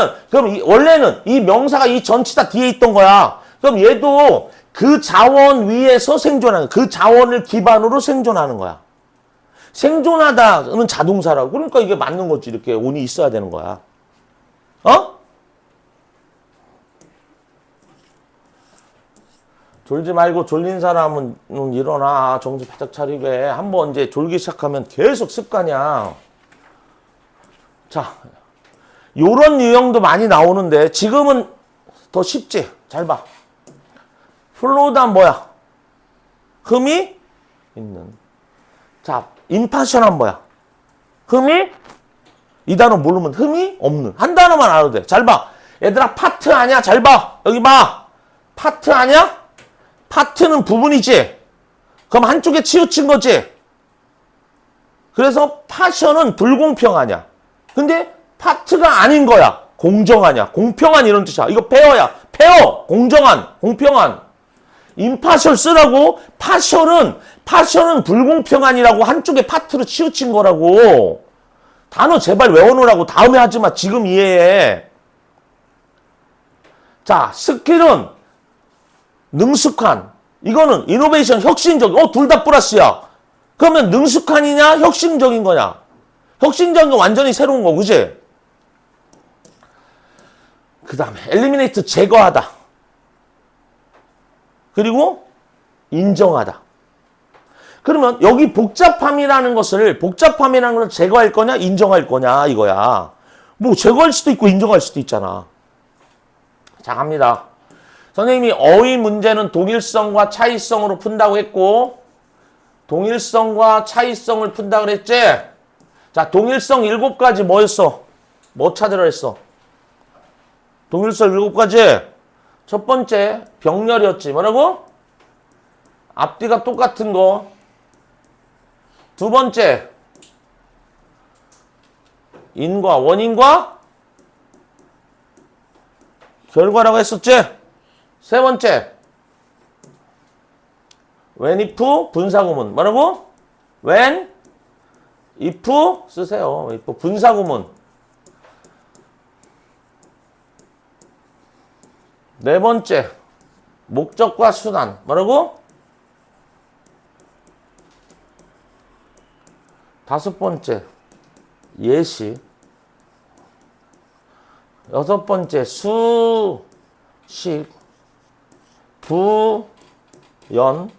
Speaker 1: 원래는 이 명사가 이 전치사 뒤에 있던 거야. 그럼 얘도 그 자원 위에서 생존하는 거야. 그 자원을 기반으로 생존하는 거야. 생존하다는 자동사라고. 그러니까 이게 맞는 거지. 이렇게 on이 있어야 되는 거야. 어? 졸지 말고 졸린 사람은 일어나. 정신 바짝 차리게. 한번 이제 졸기 시작하면 계속 습관이야. 자, 요런 유형도 많이 나오는데 지금은 더 쉽지. 잘 봐. 플로우단 뭐야? 흠이 있는. 자, 임파셔는 뭐야? 흠이? 이 단어 모르면 흠이 없는. 한 단어만 알아도 돼. 잘 봐. 얘들아, 파트 아니야? 잘 봐. 여기 봐. 파트 아니야? 파트는 부분이지. 그럼 한쪽에 치우친 거지. 그래서 파셔는 불공평하냐. 근데 파트가 아닌 거야. 공정하냐. 공평한 이런 뜻이야. 이거 페어야. 페어. 공정한. 공평한. 임파셜 쓰라고. 파셜은 불공평한이라고 한쪽에 파트로 치우친 거라고. 단어 제발 외워놓으라고. 다음에 하지 마. 지금 이해해. 자, 스킬은 능숙한. 이거는 이노베이션, 혁신적. 둘 다 플러스야. 그러면 능숙한이냐, 혁신적인 거냐? 혁신적인 건 완전히 새로운 거, 그지? 그 다음에 엘리미네이트, 제거하다. 그리고 인정하다. 그러면 여기 복잡함이라는 것을 제거할 거냐, 인정할 거냐, 이거야. 뭐 제거할 수도 있고 인정할 수도 있잖아. 자, 갑니다. 선생님이 어휘 문제는 동일성과 차이성으로 푼다고 했고, 동일성과 차이성을 푼다고 그랬지? 자, 동일성 7가지 뭐였어? 뭐 찾으라 했어? 동일성 7가지. 첫 번째, 병렬이었지. 뭐라고? 앞뒤가 똑같은 거. 두 번째, 인과, 원인과 결과라고 했었지? 세 번째, when, if, 분사구문. 뭐라고? when, if 쓰세요. if, 분사구문. 네 번째, 목적과 수단. 뭐라고? 다섯 번째, 예시. 여섯 번째, 수식. 부연,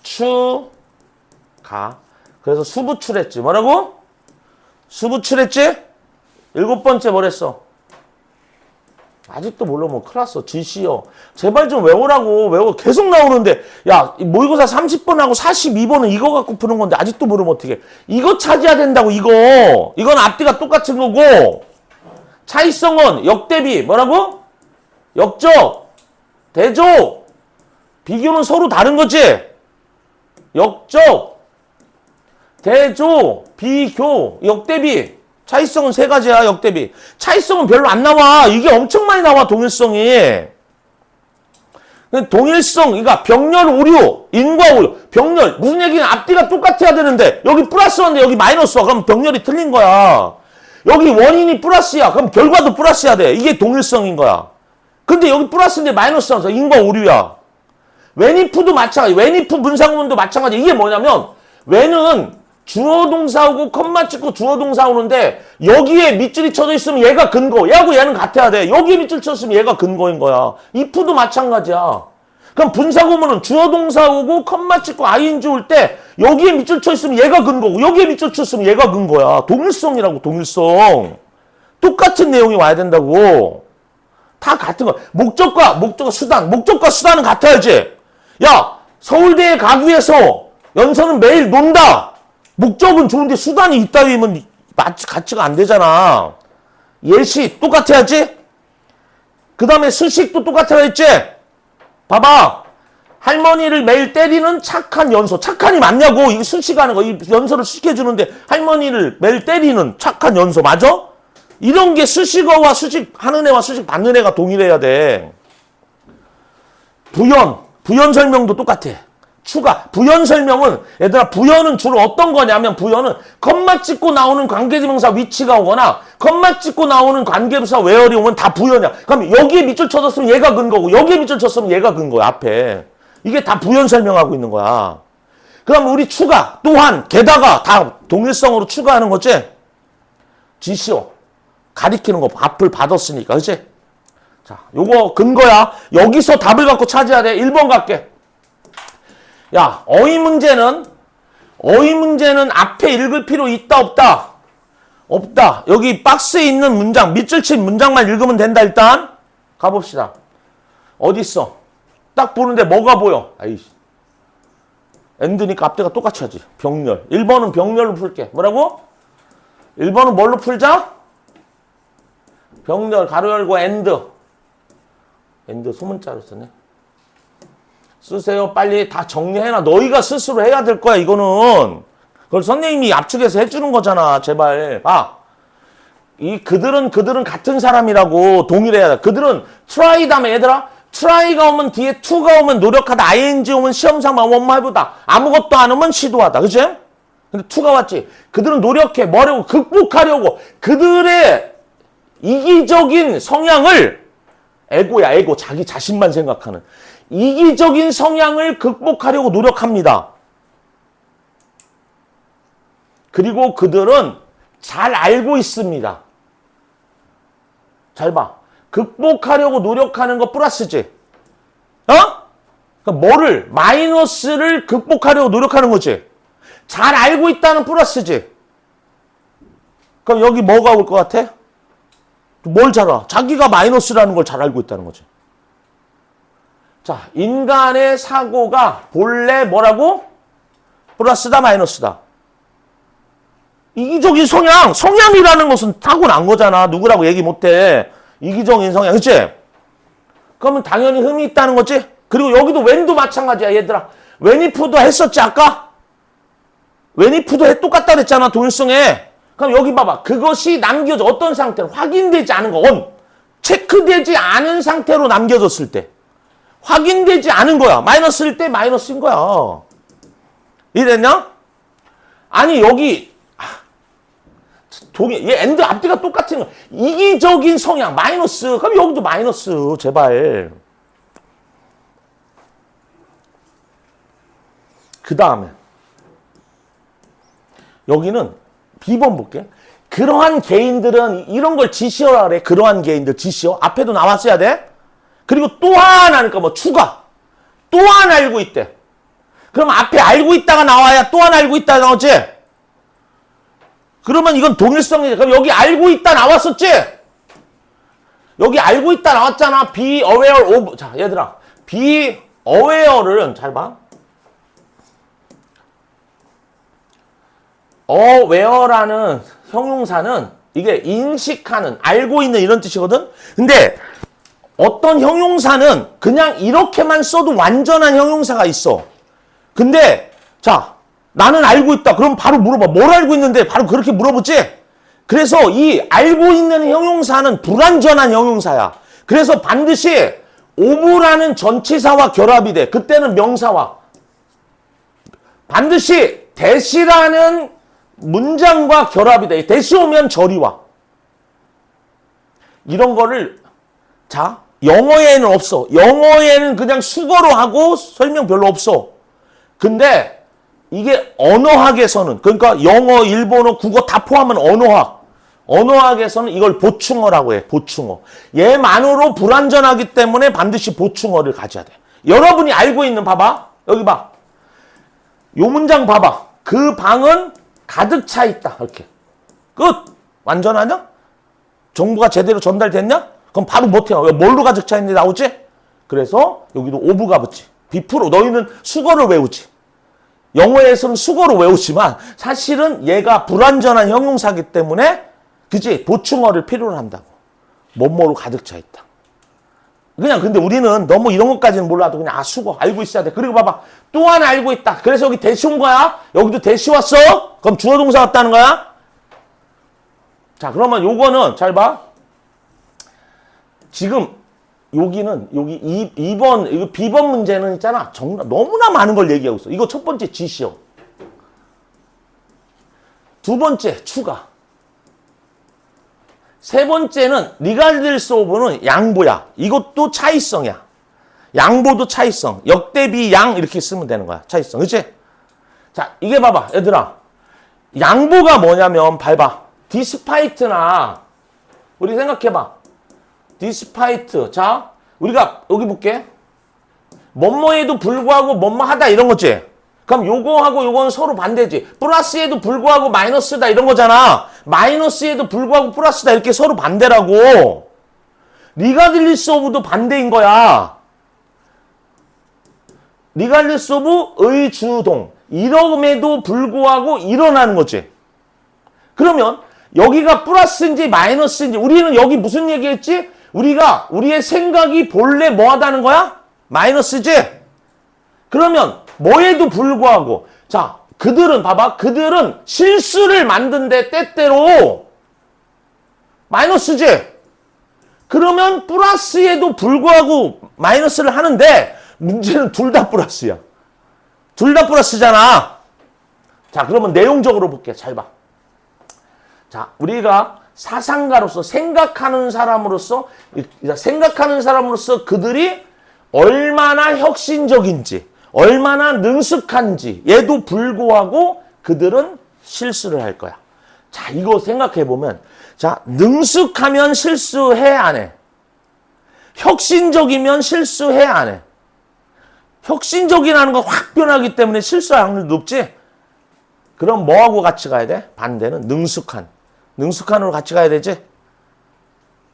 Speaker 1: 추가. 그래서 수부출했지. 뭐라고? 수부출했지? 7번째 뭐랬어? 아직도 몰라. 뭐 큰일 났어. 지시요. 제발 좀 외우라고. 외워. 계속 나오는데. 야, 모의고사 30번 하고 42번은 이거 갖고 푸는 건데 아직도 모르면 어떡해. 이거 찾아야 된다고, 이거. 이건 앞뒤가 똑같은 거고. 차이성은 역대비. 뭐라고? 역적. 대조. 비교는 서로 다른 거지. 역적. 대조. 비교. 역대비. 차이성은 3가지야. 역대비. 차이성은 별로 안 나와. 이게 엄청 많이 나와. 동일성이. 동일성. 그러니까 병렬 오류. 인과 오류. 병렬. 무슨 얘기는 앞뒤가 똑같아야 되는데 여기 플러스인데 여기 마이너스야. 그럼 병렬이 틀린 거야. 여기 원인이 플러스야. 그럼 결과도 플러스야 돼. 이게 동일성인 거야. 근데 여기 플러스인데 마이너스라서 인과 오류야. 웬이프도 마찬가지. 웬이프 분사구문도 마찬가지. 이게 뭐냐면 웬은 주어 동사하고 컴마 찍고 주어 동사 오는데 여기에 밑줄이 쳐져 있으면 얘가 근거. 얘하고 얘는 같아야 돼. 여기에 밑줄 쳤으면 얘가 근거인 거야. if도 마찬가지야. 그럼 분사구문은 주어 동사 오고 컴마 찍고 ing 올 때 여기에 밑줄 쳐 있으면 얘가 근거고 여기에 밑줄 쳤으면 얘가 근거야. 동일성이라고. 동일성. 똑같은 내용이 와야 된다고. 다 같은 거. 목적과 수단. 목적과 수단은 같아야지. 야, 서울대에 가기 위해서 연서는 매일 논다. 목적은 좋은데 수단이 이따위면 같이가 안 되잖아. 예시 똑같아야지. 그 다음에 수식도 똑같아야 했지. 봐봐. 할머니를 매일 때리는 착한 연서. 착한이 맞냐고. 이거 수식하는 거. 이 연서를 수식해주는데 할머니를 매일 때리는 착한 연서. 맞아? 이런 게 수식어와 수식하는 애와 수식 받는 애가 동일해야 돼. 부연 설명도 똑같아. 추가. 부연 설명은, 얘들아, 부연은 주로 어떤 거냐면, 부연은 컴마 찍고 나오는 관계대명사 위치가 오거나, 컴마 찍고 나오는 관계부사 where이 오면 다 부연이야. 그럼 여기에 밑줄 쳐줬으면 얘가 근거고, 여기에 밑줄 쳤으면 얘가 근거야, 앞에. 이게 다 부연 설명하고 있는 거야. 그럼 우리 추가, 또한, 게다가 다 동일성으로 추가하는 거지? 지시어. 가리키는 거, 앞을 받았으니까, 그치? 자, 요거 근거야. 여기서 답을 갖고 찾아야 돼. 1번 갈게. 야, 어휘 문제는 앞에 읽을 필요 있다, 없다? 없다. 여기 박스에 있는 문장, 밑줄 친 문장만 읽으면 된다, 일단. 가봅시다. 어딨어? 딱 보는데 뭐가 보여? 아이씨. 엔드니까 앞뒤가 똑같이 하지. 병렬. 1번은 병렬로 풀게. 뭐라고? 1번은 뭘로 풀자? 병렬, 가로 열고, 엔드. 엔드 소문자로 쓰네. 쓰세요. 빨리 다 정리해놔. 너희가 스스로 해야 될 거야, 이거는. 그걸 선생님이 압축해서 해주는 거잖아. 제발. 봐. 그들은 같은 사람이라고 동일해야 돼. 그들은 try 다음에 얘들아. try가 오면 뒤에 to가 오면 노력하다. ing 오면 시험삼아 원만 해보다. 아무것도 안 오면 시도하다. 그치? 근데 to가 왔지. 그들은 노력해. 뭐라고? 극복하려고. 그들의 이기적인 성향을 에고야, 에고. 자기 자신만 생각하는. 이기적인 성향을 극복하려고 노력합니다. 그리고 그들은 잘 알고 있습니다. 잘 봐. 극복하려고 노력하는 거 플러스지. 어? 그러니까 뭐를? 마이너스를 극복하려고 노력하는 거지. 잘 알고 있다는 플러스지. 그럼 여기 뭐가 올 것 같아? 뭘 잘 알아? 자기가 마이너스라는 걸 잘 알고 있다는 거지. 자, 인간의 사고가 본래 뭐라고? 플러스다, 마이너스다. 이기적인 성향이라는 것은 타고난 거잖아. 누구라고 얘기 못해. 이기적인 성향, 그치? 그러면 당연히 흠이 있다는 거지? 그리고 여기도 when도 마찬가지야, 얘들아. whenif도 했었지, 아까? whenif도 똑같다 그랬잖아, 동일성에. 그럼 여기 봐봐. 그것이 남겨져. 어떤 상태로? 확인되지 않은 거. 체크되지 않은 상태로 남겨졌을 때. 확인되지 않은 거야. 마이너스일 때 마이너스인 거야. 이해됐냐? 아니, 여기, 얘 엔드 앞뒤가 똑같은 거야. 이기적인 성향, 마이너스. 그럼 여기도 마이너스, 제발. 그 다음에. 여기는 B번 볼게. 그러한 개인들은 이런 걸 지시어라 그래. 그러한 개인들, 지시어. 앞에도 나왔어야 돼. 그리고 또한 하니까 뭐 추가. 또한 알고 있대. 그럼 앞에 알고 있다가 나와야 또한 알고 있다 나오지? 그러면 이건 동일성이지. 그럼 여기 알고 있다 나왔었지? 여기 알고 있다 나왔잖아. be aware of. 자, 얘들아. be aware를 잘 봐. aware라는 형용사는 이게 인식하는, 알고 있는 이런 뜻이거든? 근데 어떤 형용사는 그냥 이렇게만 써도 완전한 형용사가 있어. 근데 자, 나는 알고 있다. 그럼 바로 물어봐. 뭘 알고 있는데? 바로 그렇게 물어보지? 그래서 이 알고 있는 형용사는 불완전한 형용사야. 그래서 반드시 of라는 전치사와 결합이 돼. 그때는 명사와. 반드시 that이라는 문장과 결합이 돼. that이 오면 절이 와. 이런 거를 자, 영어에는 없어. 영어에는 그냥 수거로 하고 설명 별로 없어. 근데 이게 언어학에서는, 그러니까 영어, 일본어, 국어 다 포함한 언어학에서는 이걸 보충어라고 해. 보충어. 얘만으로 불완전하기 때문에 반드시 보충어를 가져야 돼. 여러분이 알고 있는, 봐봐. 여기 봐. 요 문장 봐봐. 그 방은 가득 차 있다. 이렇게. 끝. 완전하냐? 정보가 제대로 전달됐냐? 그럼 바로 못해. 뭘로 가득 차 있는데 나오지? 그래서 여기도 오브가 붙지. 비프로. 너희는 수거를 외우지. 영어에서는 수거로 외우지만 사실은 얘가 불완전한 형용사이기 때문에 그치? 보충어를 필요로 한다고. 뭐뭐로 가득 차 있다. 그냥 근데 우리는 너무 이런 것까지는 몰라도 그냥 수거 알고 있어야 돼. 그리고 봐봐. 또한 알고 있다. 그래서 여기 대시 온 거야. 여기도 대시 왔어. 그럼 주어 동사 왔다는 거야. 자, 그러면 요거는 잘 봐. 지금 여기는 여기 2번 이거 B번 문제는 있잖아. 정답 너무나 많은 걸 얘기하고 있어. 이거 첫 번째 지시어. 두 번째 추가. 세 번째는 regardless of는 양보야. 이것도 차이성이야. 양보도 차이성. 역대비 양 이렇게 쓰면 되는 거야. 차이성. 그치? 자, 이게 봐봐. 얘들아. 양보가 뭐냐면 봐봐. despite나 우리 생각해봐. despite. 자, 우리가 여기 볼게. 뭐뭐에도 불구하고 뭐뭐 하다 이런 거지. 그럼 요거하고 요거는 서로 반대지. 플러스에도 불구하고 마이너스다 이런 거잖아. 마이너스에도 불구하고 플러스다 이렇게 서로 반대라고. regardless of도 반대인 거야. regardless of 의주동. 이럼에도 불구하고 일어나는 거지. 그러면 여기가 플러스인지 마이너스인지 우리는 여기 무슨 얘기했지? 우리가 우리의 생각이 본래 뭐 하다는 거야? 마이너스지? 그러면 뭐에도 불구하고 자 그들은 봐봐. 그들은 실수를 만든데 때때로 마이너스지? 그러면 플러스에도 불구하고 마이너스를 하는데 문제는 둘 다 플러스야. 둘 다 플러스잖아. 자 그러면 내용적으로 볼게. 잘 봐. 자 우리가 사상가로서 생각하는 사람으로서 그들이 얼마나 혁신적인지 얼마나 능숙한지 에도 불구하고 그들은 실수를 할 거야. 자 이거 생각해 보면 자 능숙하면 실수해 안 해? 혁신적이면 실수해 안 해? 혁신적이라는 건 확 변하기 때문에 실수할 확률이 높지? 그럼 뭐하고 같이 가야 돼? 반대는 능숙한. 능숙한으로 같이 가야 되지?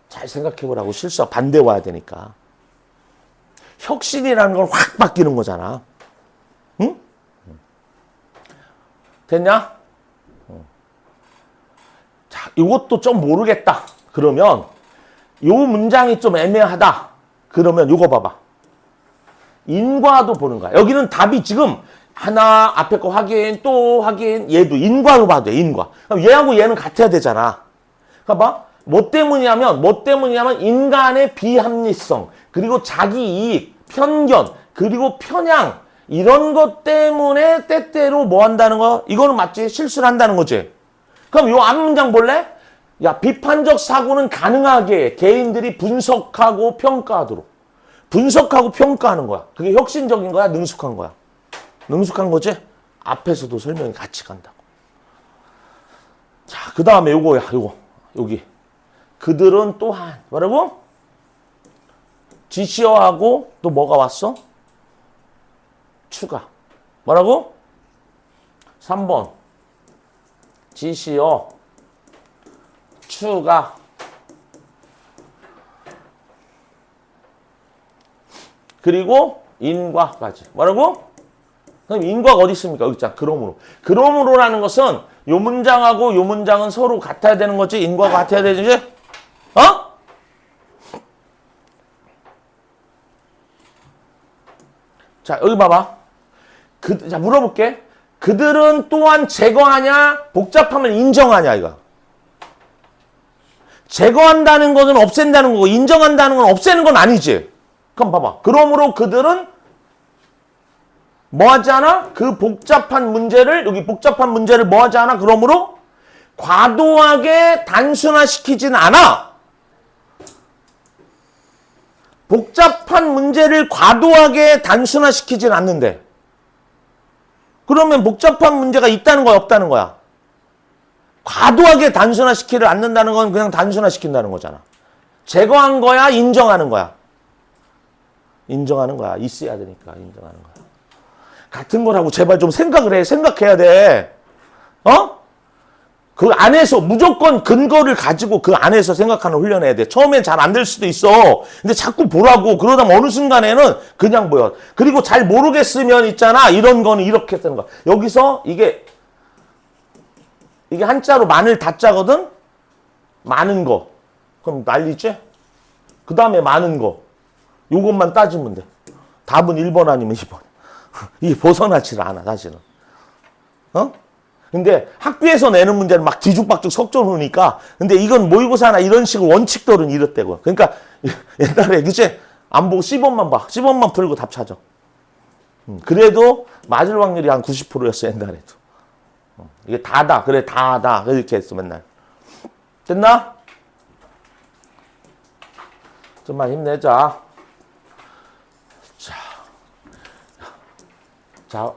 Speaker 1: 잘 생각해 보라고. 실수와 반대 와야 되니까. 혁신이라는 건 확 바뀌는 거잖아. 응? 됐냐? 자, 이것도 좀 모르겠다. 그러면 요 문장이 좀 애매하다. 그러면 요거 봐봐. 인과도 보는 거야. 여기는 답이 지금 하나 앞에 거 확인 또 확인 얘도 인과로 봐도 돼. 인과. 그럼 얘하고 얘는 같아야 되잖아. 봐봐. 뭐 때문이냐면 인간의 비합리성 그리고 자기 이익 편견 그리고 편향 이런 것 때문에 때때로 뭐 한다는 거? 이거는 맞지? 실수를 한다는 거지. 그럼 요 앞 문장 볼래? 야 비판적 사고는 가능하게 개인들이 분석하고 평가하도록. 분석하고 평가하는 거야. 그게 혁신적인 거야? 능숙한 거야? 능숙한 거지? 앞에서도 설명이 같이 간다고. 자, 그 다음에 요거야, 요거. 여기. 그들은 또한, 뭐라고? 지시어하고 또 뭐가 왔어? 추가. 뭐라고? 3번. 지시어, 추가. 그리고 인과까지. 뭐라고? 그럼 인과가 어디 있습니까? 여기 있잖아. 그러므로. 그러므로라는 것은 요 문장하고 요 문장은 서로 같아야 되는 거지. 인과가 같아야 되지. 어? 자, 여기 봐봐. 자, 물어볼게. 그들은 또한 제거하냐? 복잡함을 인정하냐, 이거. 제거한다는 것은 없앤다는 거고, 인정한다는 건 없애는 건 아니지. 그럼 봐봐. 그러므로 그들은 뭐 하지 않아? 그 복잡한 문제를, 여기 복잡한 문제를 뭐 하지 않아? 그러므로 과도하게 단순화시키진 않아. 복잡한 문제를 과도하게 단순화시키진 않는데. 그러면 복잡한 문제가 있다는 거야, 없다는 거야? 과도하게 단순화시키지 않는다는 건 그냥 단순화시킨다는 거잖아. 제거한 거야, 인정하는 거야? 인정하는 거야. 있어야 되니까 인정하는 거야. 같은 거라고 제발 좀 생각을 해. 생각해야 돼. 어? 그 안에서 무조건 근거를 가지고 그 안에서 생각하는 훈련해야 돼. 처음엔 잘 안 될 수도 있어. 근데 자꾸 보라고. 그러다 어느 순간에는 그냥 보여. 그리고 잘 모르겠으면 있잖아. 이런 거는 이렇게 쓰는 거야. 여기서 이게 한자로 마늘 다자거든? 많은 거. 그럼 난리지? 그 다음에 많은 거. 요것만 따지면 돼. 답은 1번 아니면 2번. 이게 벗어나지를 않아, 사실은. 어? 근데 학교에서 내는 문제는 막 뒤죽박죽 섞어놓으니까 근데 이건 모의고사나 이런 식으로 원칙들은 이렇대고. 그러니까 옛날에 그치? 안 보고 C번만 봐. C번만 풀고 답 찾아. 그래도 맞을 확률이 한 90%였어, 옛날에도. 이게 다다. 그래, 다다. 이렇게 했어, 맨날. 됐나? 좀만 힘내자. 자,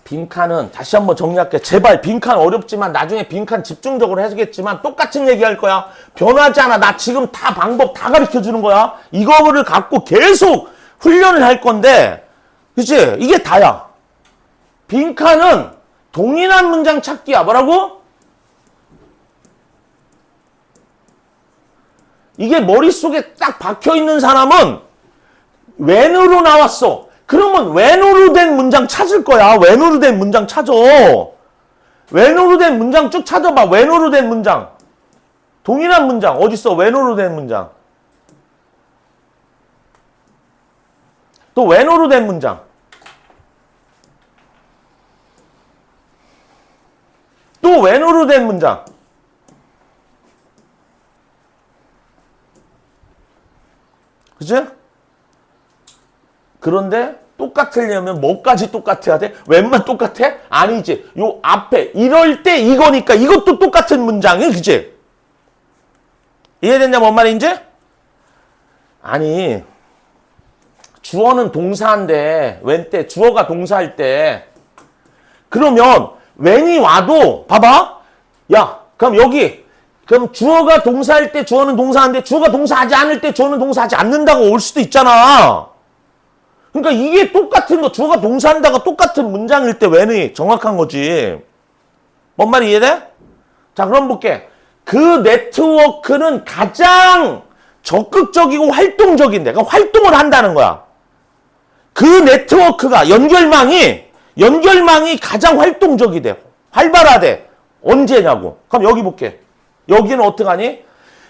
Speaker 1: 빈칸은 다시 한번 정리할게. 제발 빈칸 어렵지만 나중에 빈칸 집중적으로 해주겠지만 똑같은 얘기 할 거야. 변하지 않아. 나 지금 다 방법 다 가르쳐 주는 거야. 이거를 갖고 계속 훈련을 할 건데, 그치? 이게 다야. 빈칸은 동일한 문장 찾기야. 뭐라고? 이게 머릿속에 딱 박혀 있는 사람은 when으로 나왔어. 그러면 when으로 된 문장 찾을 거야. when으로 된 문장 찾아. when으로 된 문장 쭉 찾아봐. when으로 된 문장. 동일한 문장. 어딨어? when으로 된 문장. 또 when으로 된 문장. 또 when으로 된 문장. 그치? 그런데 똑같으려면 뭐까지 똑같아야 돼? 웬만 똑같아? 아니지. 요 앞에 이럴 때 이거니까 이것도 똑같은 문장이 그치? 이해됐냐 뭔 말인지? 아니 주어는 동사인데 when 때 주어가 동사할 때 그러면 when이 와도 봐봐. 야 그럼 여기 그럼 주어가 동사할 때 주어는 동사인데 주어가 동사하지 않을 때 주어는 동사하지 않는다고 올 수도 있잖아. 그러니까 이게 똑같은 거 주어가 동사한다가 똑같은 문장일 때 when이 정확한 거지. 뭔 말이 이해돼? 자 그럼 볼게. 그 네트워크는 가장 적극적이고 활동적인데 그러니까 활동을 한다는 거야. 그 네트워크가 연결망이 가장 활동적이대. 활발하대. 언제냐고. 그럼 여기 볼게. 여기는 어떡하니?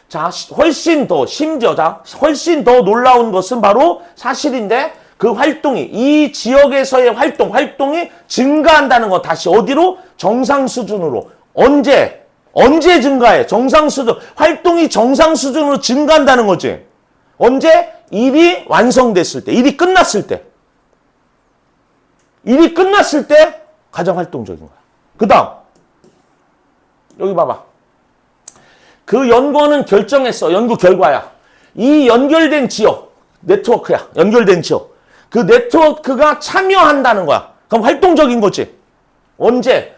Speaker 1: 자, 훨씬 더 심지어 훨씬 더 놀라운 것은 바로 사실인데 그 활동이 이 지역에서의 활동이 증가한다는 거. 다시 어디로? 정상 수준으로. 언제 증가해? 정상 수준. 활동이 정상 수준으로 증가한다는 거지. 언제? 일이 완성됐을 때. 일이 끝났을 때. 일이 끝났을 때 가장 활동적인 거야. 그 다음 여기 봐봐. 그 연구원은 결정했어. 연구 결과야. 이 연결된 지역, 네트워크야. 연결된 지역. 그 네트워크가 참여한다는 거야. 그럼 활동적인 거지. 언제?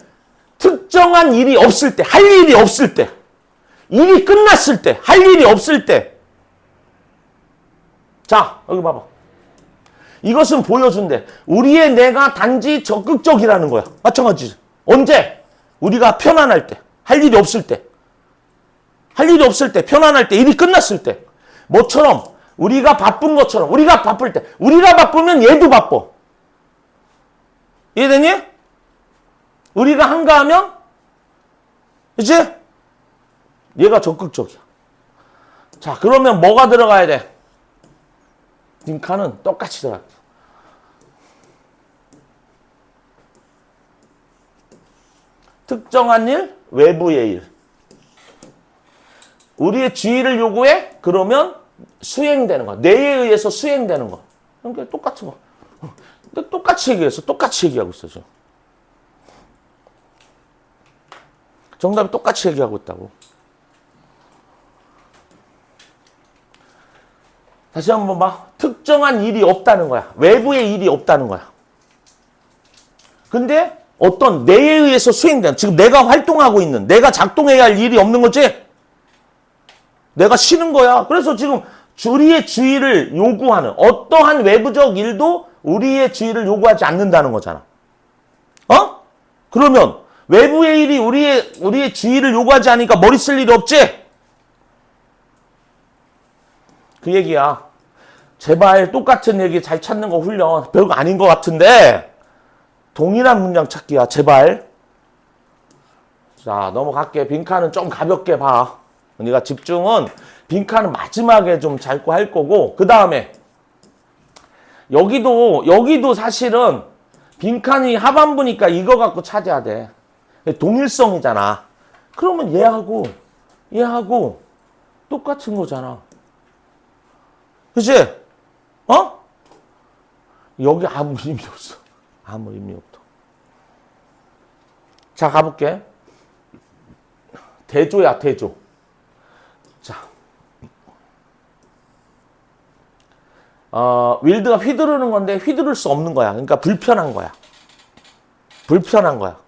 Speaker 1: 특정한 일이 없을 때, 할 일이 없을 때, 일이 끝났을 때, 할 일이 없을 때. 자, 여기 봐봐. 이것은 보여준대. 우리의 뇌가 단지 적극적이라는 거야. 마찬가지지. 언제? 우리가 편안할 때, 할 일이 없을 때. 할 일이 없을 때, 편안할 때, 일이 끝났을 때. 뭐처럼? 우리가 바쁜 것처럼. 우리가 바쁠 때. 우리가 바쁘면 얘도 바빠. 이해되니? 우리가 한가하면 이제 얘가 적극적이야. 자, 그러면 뭐가 들어가야 돼? 빈칸은 똑같이 들어가. 특정한 일, 외부의 일. 우리의 주의를 요구해? 그러면 수행되는 거야. 뇌에 의해서 수행되는 거. 그러니까 똑같은 거. 근데 똑같이 얘기해서 똑같이 얘기하고 있어, 지금. 정답이 똑같이 얘기하고 있다고. 다시 한번 봐. 특정한 일이 없다는 거야. 외부의 일이 없다는 거야. 근데 어떤 뇌에 의해서 수행되는, 지금 내가 활동하고 있는, 내가 작동해야 할 일이 없는 거지? 내가 쉬는 거야. 그래서 지금 우리의 주의를 요구하는 어떠한 외부적 일도 우리의 주의를 요구하지 않는다는 거잖아. 어? 그러면 외부의 일이 우리의 주의를 요구하지 않으니까 머리 쓸 일이 없지? 그 얘기야. 제발 똑같은 얘기 잘 찾는 거 훈련. 별거 아닌 것 같은데 동일한 문장 찾기야. 제발. 자, 넘어갈게. 빈칸은 좀 가볍게 봐. 우리가 집중은 빈칸은 마지막에 좀 잡고 할 거고 그 다음에 여기도 사실은 빈칸이 하반부니까 이거 갖고 찾아야 돼. 동일성이잖아. 그러면 얘하고 똑같은 거잖아. 그치? 어? 여기 아무 의미 없어. 아무 의미 없어. 자, 가볼게. 대조야, 대조. 자. 윌드가 휘두르는 건데 휘두를 수 없는 거야. 그러니까 불편한 거야. 불편한 거야.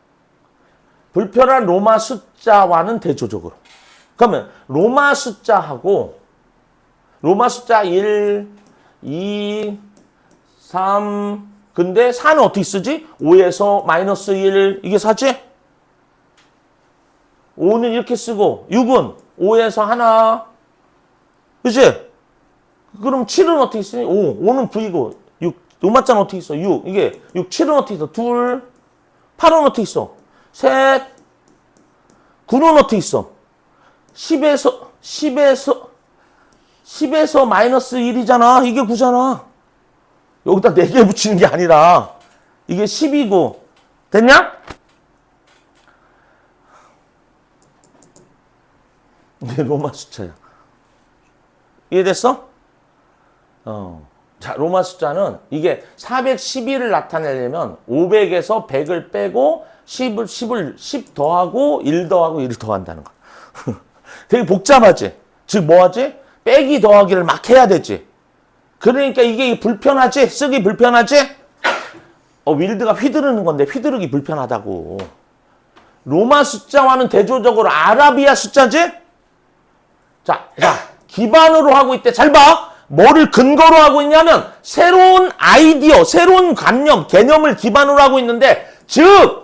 Speaker 1: 불편한 로마 숫자와는 대조적으로. 그러면 로마 숫자하고 로마 숫자 1, 2, 3 근데 4는 어떻게 쓰지? 5에서 마이너스 1 이게 4지? 5는 이렇게 쓰고 6은 5에서 하나 그치? 그럼 7은 어떻게 쓰니? 5는 V고 6 로마자는 어떻게 써? 6 이게 6, 7은 어떻게 써? 2 8은 어떻게 써? 셋 9는 어떻게 써? 10에서 마이너스 1이잖아. 이게 9잖아. 여기다 4개 붙이는 게 아니라 이게 10이고 됐냐? 이게 로마 숫자야. 이해됐어? 자, 로마 숫자는 이게 411을 나타내려면 500에서 100을 빼고 10 더하고 1 더하고 1 더한다는 거야. 되게 복잡하지? 즉 뭐하지? 빼기 더하기를 막 해야 되지. 그러니까 이게 불편하지? 쓰기 불편하지? 윌드가 휘두르는 건데 휘두르기 불편하다고. 로마 숫자와는 대조적으로 아라비아 숫자지? 자, 기반으로 하고 있대. 잘 봐. 뭐를 근거로 하고 있냐면 새로운 아이디어, 새로운 관념, 개념을 기반으로 하고 있는데 즉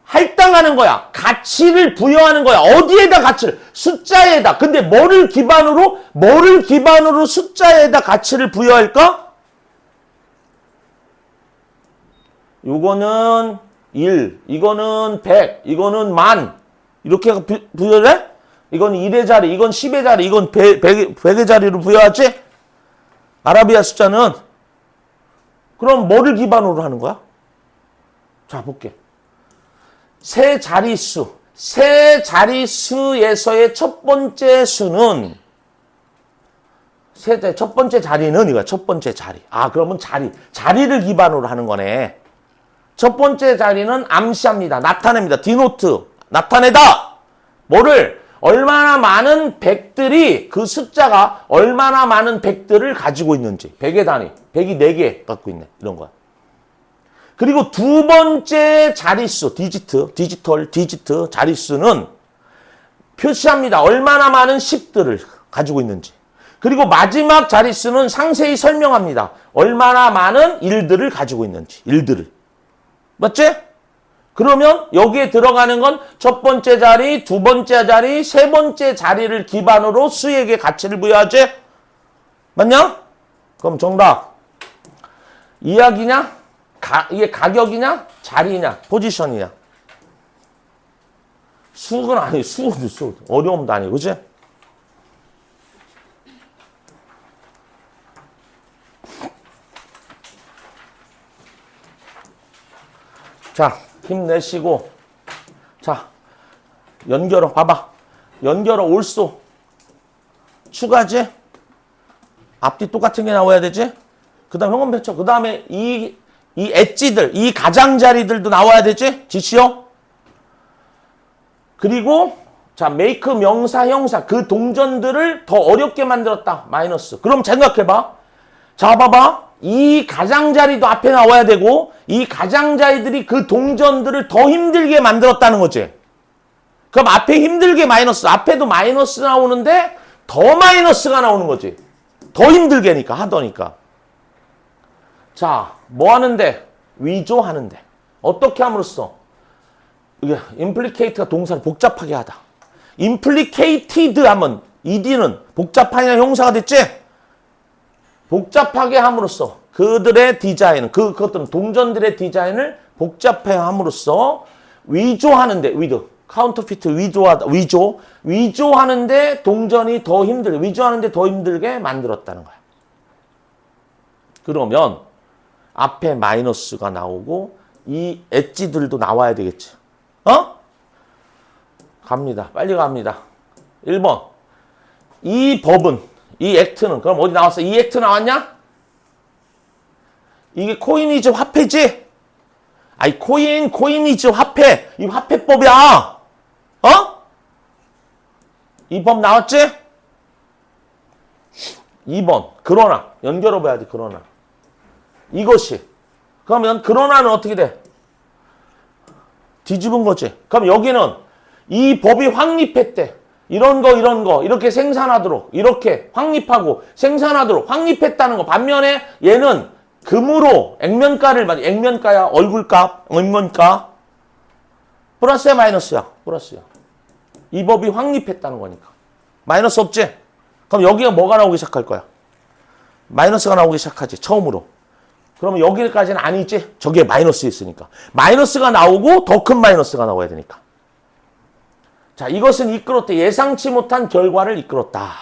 Speaker 1: 할당하는 거야. 가치를 부여하는 거야. 어디에다 가치를? 숫자에다. 근데 뭐를 기반으로 숫자에다 가치를 부여할까? 요거는 1, 이거는 100, 이거는 10,000. 이렇게 부여를 해? 이건 1의 자리, 이건 10의 자리, 이건 100의 자리로 부여하지? 아라비아 숫자는 그럼 뭐를 기반으로 하는 거야? 자, 볼게. 세 자릿수에서의 첫 번째 수는 첫 번째 자리는 이거야. 첫 번째 자리. 그러면 자리를 기반으로 하는 거네. 첫 번째 자리는 암시합니다. 나타냅니다. 디노트. 나타내다. 뭐를? 얼마나 많은 백들이 그 숫자가 얼마나 많은 백들을 가지고 있는지. 백의 단위. 백이 4개 갖고 있네. 이런 거야. 그리고 두 번째 자릿수, 디지트 자릿수는 표시합니다. 얼마나 많은 10들을 가지고 있는지. 그리고 마지막 자릿수는 상세히 설명합니다. 얼마나 많은 1들을 가지고 있는지. 1들을. 맞지? 그러면 여기에 들어가는 건 첫 번째 자리, 두 번째 자리, 세 번째 자리를 기반으로 수에게 가치를 부여하지? 맞냐? 그럼 정답. 이야기냐? 이게 가격이냐? 자리냐? 포지션이냐? 수은 아니에요. 수. 어려움도 아니에요. 그치? 자, 힘내시고. 자, 연결어. 봐봐. 연결어 올소. 추가지? 앞뒤 똑같은 게 나와야 되지? 그 다음 형은 펼쳐. 그 다음에 이 엣지들, 이 가장자리들도 나와야 되지? 지시어. 그리고 자, make 명사, 형사 그 동전들을 더 어렵게 만들었다. 마이너스. 그럼 생각해봐. 자, 봐봐. 이 가장자리도 앞에 나와야 되고 이 가장자리들이 그 동전들을 더 힘들게 만들었다는 거지. 그럼 앞에 힘들게 마이너스, 앞에도 마이너스 나오는데 더 마이너스가 나오는 거지. 더 힘들게니까, 하더니까. 자, 뭐 하는데? 위조하는데. 어떻게 함으로써? 이게 implicate가 동사를 복잡하게 하다. implicated 하면 ed는 복잡하냐 형사가 됐지? 복잡하게 함으로써 그들의 디자인, 그것들은 동전들의 디자인을 복잡해 함으로써 위조하는데, 카운터피트 위조하는데 동전이 더 힘들게, 위조하는데 더 힘들게 만들었다는 거야. 그러면 앞에 마이너스가 나오고 이 엣지들도 나와야 되겠지. 갑니다. 빨리 갑니다. 1번. 이 법은 이 액트는 그럼 어디 나왔어? 이 액트 나왔냐? 이게 코인이즈 화폐지? 아니 코인이즈 화폐. 이 화폐법이야. 어? 이 법 나왔지? 2번 그러나 연결해 봐야 돼. 그러나 이것이 그러면 그러나는 어떻게 돼? 뒤집은 거지. 그럼 여기는 이 법이 확립했대. 이런 거 이렇게 생산하도록 이렇게 확립하고 생산하도록 확립했다는 거. 반면에 얘는 금으로 액면가야 얼굴값 액면가 플러스야 마이너스야? 플러스야. 이 법이 확립했다는 거니까. 마이너스 없지? 그럼 여기가 뭐가 나오기 시작할 거야? 마이너스가 나오기 시작하지. 처음으로. 그러면 여기까지는 아니지? 저기에 마이너스 있으니까. 마이너스가 나오고 더 큰 마이너스가 나와야 되니까. 자, 이것은 이끌었대. 예상치 못한 결과를 이끌었다.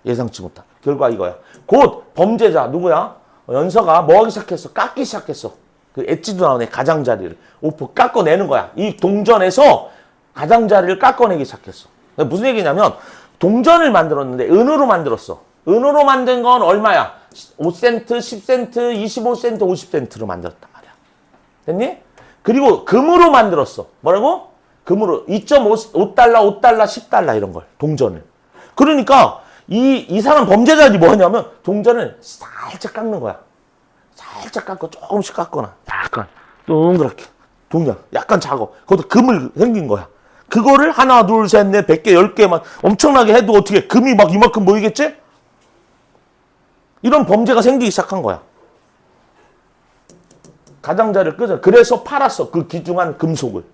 Speaker 1: 예상치 못한 결과 이거야. 곧 범죄자 누구야? 연서가 뭐 하기 시작했어? 깎기 시작했어. 그 엣지도 나오네. 가장자리를. 오프 깎아내는 거야. 이 동전에서 가장자리를 깎아내기 시작했어. 무슨 얘기냐면 동전을 만들었는데 은으로 만들었어. 은으로 만든 건 얼마야? 5센트, 10센트, 25센트, 50센트로 만들었단 말이야. 됐니? 그리고 금으로 만들었어. 뭐라고? 금으로 2.5달러, 5달러, 10달러 이런 걸. 동전을. 그러니까 이 사람 범죄자들이 뭐냐면 동전을 살짝 깎는 거야. 살짝 깎고 조금씩 깎거나 약간 동그랗게 동전 약간 작어. 거기다 금을 생긴 거야. 그거를 하나, 둘, 셋, 넷, 100개, 10개만 엄청나게 해도 어떻게 금이 막 이만큼 보이겠지? 이런 범죄가 생기기 시작한 거야. 가장자리를 끄죠. 그래서 팔았어. 그 귀중한 금속을.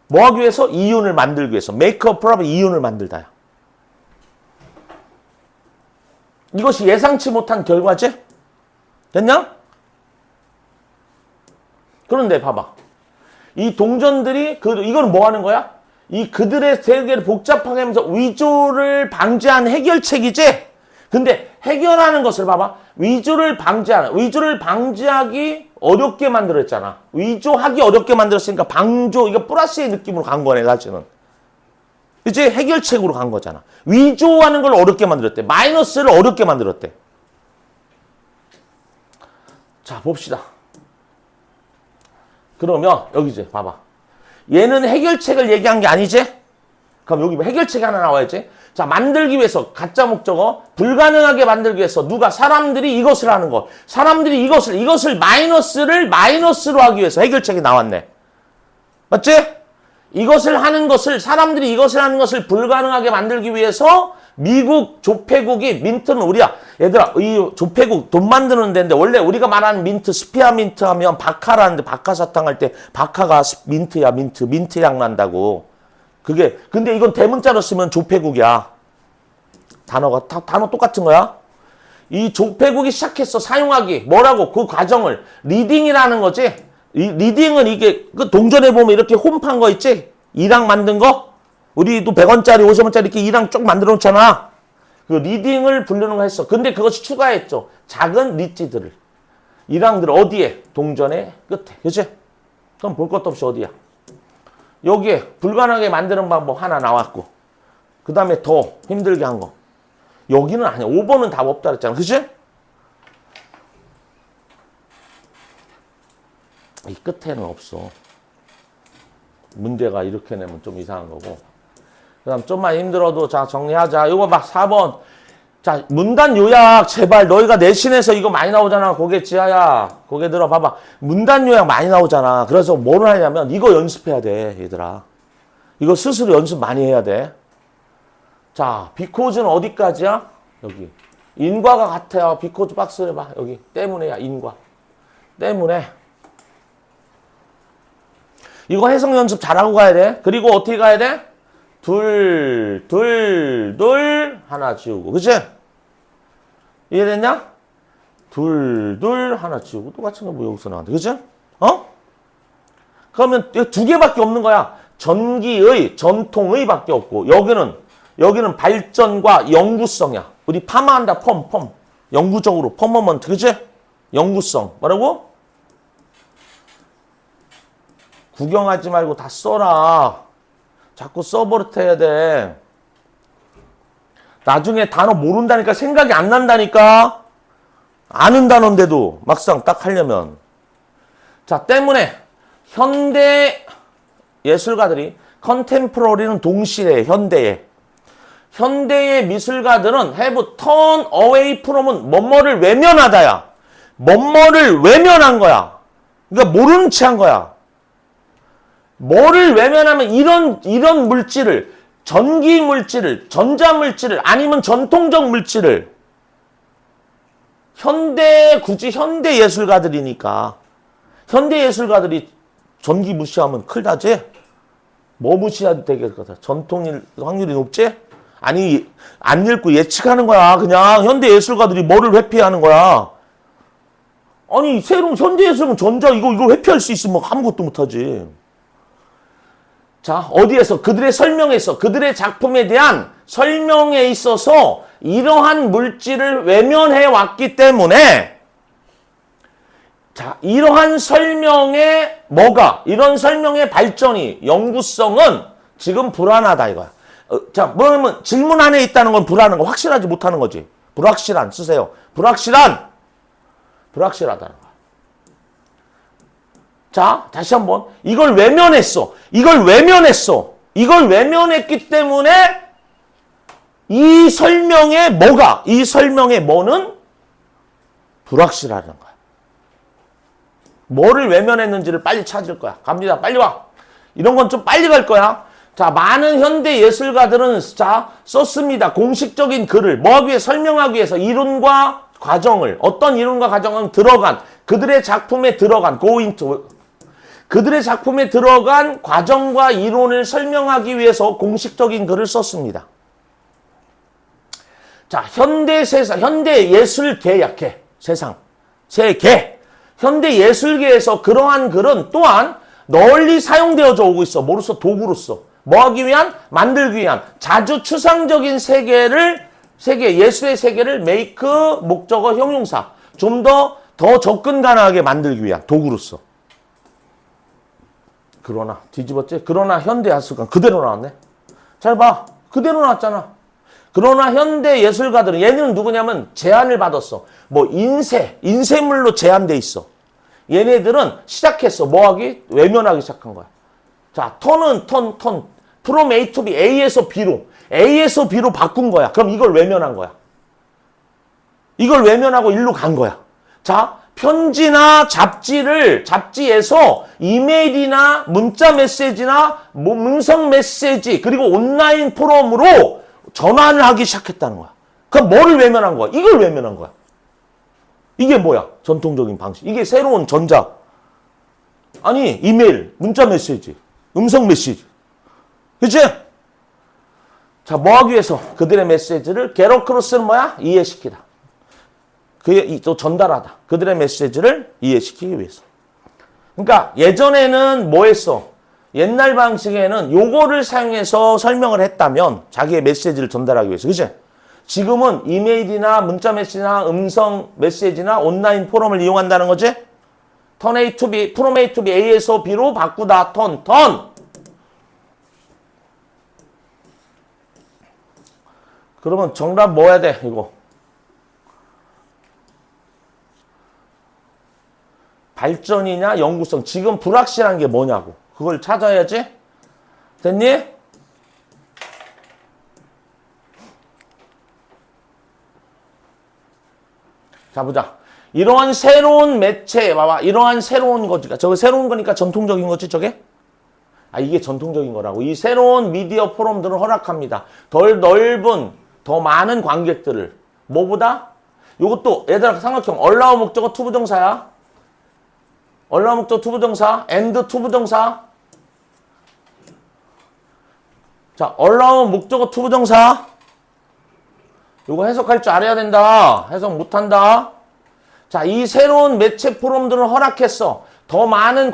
Speaker 1: 뭐 하기 위해서? 이윤을 만들기 위해서. make a profit, 이윤을 만들다야. 이것이 예상치 못한 결과지? 됐냐? 그런데 봐봐. 이 동전들이 이거는 뭐 하는 거야? 이 그들의 세계를 복잡하게 하면서 위조를 방지한 해결책이지? 근데 해결하는 것을 봐봐. 위조를 방지하기 어렵게 만들었잖아. 위조하기 어렵게 만들었으니까 방조, 이거 플러스의 느낌으로 간 거네, 사실은. 이제 해결책으로 간 거잖아. 위조하는 걸 어렵게 만들었대. 마이너스를 어렵게 만들었대. 자, 봅시다. 그러면 여기 이제 봐봐. 얘는 해결책을 얘기한 게 아니지? 그럼 여기 해결책이 하나 나와야지. 자, 만들기 위해서 가짜 목적어 불가능하게 만들기 위해서 누가 사람들이 이것을 하는 거. 사람들이 이것을 마이너스로 하기 위해서 해결책이 나왔네. 맞지? 사람들이 이것을 하는 것을 불가능하게 만들기 위해서 미국 조폐국이 민트는 우리야. 얘들아, 이 조폐국 돈 만드는 데인데 원래 우리가 말하는 민트, 스피아 민트 하면 박하라는데 박하사탕 할 때 박하가 민트야, 민트 향 난다고. 근데 이건 대문자로 쓰면 조폐국이야. 단어 똑같은 거야. 이 조폐국이 시작했어, 사용하기. 뭐라고? 그 과정을. 리딩이라는 거지. 리딩은 이게, 그 동전에 보면 이렇게 홈판 거 있지? 이랑 만든 거? 우리도 100원짜리, 50원짜리 이렇게 이랑 쭉 만들어 놓잖아. 그 리딩을 부르는 거 했어. 근데 그것이 추가했죠. 작은 리치들을. 이랑들 어디에? 동전의 끝에. 그치? 그럼 볼 것도 없이 어디야? 여기에 불가능하게 만드는 방법 하나 나왔고. 그 다음에 더 힘들게 한 거. 여기는 아니야. 5번은 답 없다 그랬잖아. 그치? 이 끝에는 없어. 문제가 이렇게 내면 좀 이상한 거고. 그 다음 좀만 힘들어도 자 정리하자. 이거 막 4번. 자, 문단 요약 제발 너희가 내신에서 이거 많이 나오잖아. 고개 지하야. 고개 들어 봐봐. 문단 요약 많이 나오잖아. 그래서 뭘 하냐면 이거 연습해야 돼. 얘들아. 이거 스스로 연습 많이 해야 돼. 자, 비코즈는 어디까지야? 여기. 인과가 같아요. 비코즈 박스를 봐. 여기. 때문에야. 인과. 때문에. 이거 해석 연습 잘하고 가야 돼. 그리고 어떻게 가야 돼? 둘, 하나 지우고. 그치? 이해됐냐? 둘, 하나 지우고. 똑같은 거 뭐 여기서 나왔는데. 그치? 어? 그러면 두 개밖에 없는 거야. 전통의 밖에 없고. 여기는 발전과 영구성이야. 우리 파마한다, 펌. 영구적으로, 퍼머먼트. 그치? 영구성. 뭐라고? 구경하지 말고 다 써라. 자꾸 써버릇해야 돼. 나중에 단어 모른다니까 생각이 안 난다니까. 아는 단어인데도 막상 딱 하려면. 자, 때문에 현대 예술가들이 컨템포러리는 동시에 현대에. 현대의 미술가들은 have turned away from은 뭐뭐를 외면하다야. 뭐뭐를 외면한 거야. 그러니까 모르는 채 한 거야. 뭐를 외면하면 이런 물질을, 전기 물질을, 전자 물질을, 아니면 전통적 물질을, 굳이 현대 예술가들이니까. 현대 예술가들이 전기 무시하면 큰일 나지? 뭐 무시해도 되겠다. 전통일 확률이 높지? 아니, 안 읽고 예측하는 거야. 그냥 현대 예술가들이 뭐를 회피하는 거야. 아니, 새로운 현대 예술은 전자 이거 회피할 수 있으면 아무것도 못하지. 자, 어디에서? 그들의 설명에서, 그들의 작품에 대한 설명에 있어서 이러한 물질을 외면해 왔기 때문에, 자, 이러한 설명의 이런 설명의 발전이, 영구성은 지금 불안하다 이거야. 자, 뭐냐면 질문 안에 있다는 건 불안한 거, 확실하지 못하는 거지. 불확실한 쓰세요. 불확실하다는 거야. 자, 다시 한번. 이걸 외면했어. 이걸 외면했기 때문에 이 설명의 뭐는 불확실하다는 거야. 뭐를 외면했는지를 빨리 찾을 거야. 갑니다. 빨리 와. 이런 건 좀 빨리 갈 거야. 자, 많은 현대 예술가들은 썼습니다. 공식적인 글을 뭐하기 위해 설명하기 위해서 이론과 과정을, 어떤 이론과 과정은 그들의 작품에 들어간 그들의 작품에 들어간 과정과 이론을 설명하기 위해서 공식적인 글을 썼습니다. 자, 현대 예술계 현대 예술계에서 그러한 글은 또한 널리 사용되어져 오고 있어. 뭐로써? 도구로서. 뭐하기 위한? 만들기 위한. 자주 추상적인 예술의 세계를 make, 목적어, 형용사. 좀 더 접근 가능하게 만들기 위한 도구로서. 그러나, 뒤집었지? 그러나 현대 예술가 그대로 나왔네. 잘 봐. 그대로 나왔잖아. 그러나 현대 예술가들은, 얘는 누구냐면 제한을 받았어. 인쇄물로 제한돼 있어. 얘네들은 시작했어. 외면하기 시작한 거야. 자, 턴은 from A to B, A에서 B로 바꾼 거야. 그럼 이걸 외면한 거야. 이걸 외면하고 일로 간 거야. 자, 편지나 잡지에서 이메일이나 문자 메시지나 음성 메시지, 그리고 온라인 포럼으로 전환을 하기 시작했다는 거야. 그럼 뭐를 외면한 거야? 이걸 외면한 거야. 이게 뭐야? 전통적인 방식. 이게 새로운 이메일, 문자 메시지, 음성 메시지. 그치? 자, 뭐 하기 위해서? 그들의 메시지를 게러크로스는 뭐야? 이해시키다. 또 전달하다. 그들의 메시지를 이해시키기 위해서. 그러니까 예전에는 뭐 했어? 옛날 방식에는 요거를 사용해서 설명을 했다면 자기의 메시지를 전달하기 위해서. 그치? 지금은 이메일이나 문자 메시지나 음성 메시지나 온라인 포럼을 이용한다는 거지? turn A to B, from A to B, A에서 B로 바꾸다. turn. 그러면 정답 뭐 해야 돼? 이거. 발전이냐 영구성. 지금 불확실한 게 뭐냐고. 그걸 찾아야지. 됐니? 자, 보자. 이러한 새로운 매체, 봐봐. 이러한 새로운 거니까. 저거 새로운 거니까 전통적인 거지, 저게? 이게 전통적인 거라고. 이 새로운 미디어 포럼들을 허락합니다. 덜 넓은, 더 많은 관객들을. 뭐보다? 요것도 얘들아 삼각형. allow 목적어 투부정사야. allow 목적어 투부정사. and 투부정사. 자, allow 목적어 투부정사. 요거 해석할 줄 알아야 된다. 해석 못한다. 자, 이 새로운 매체 포럼들을 허락했어. 더 많은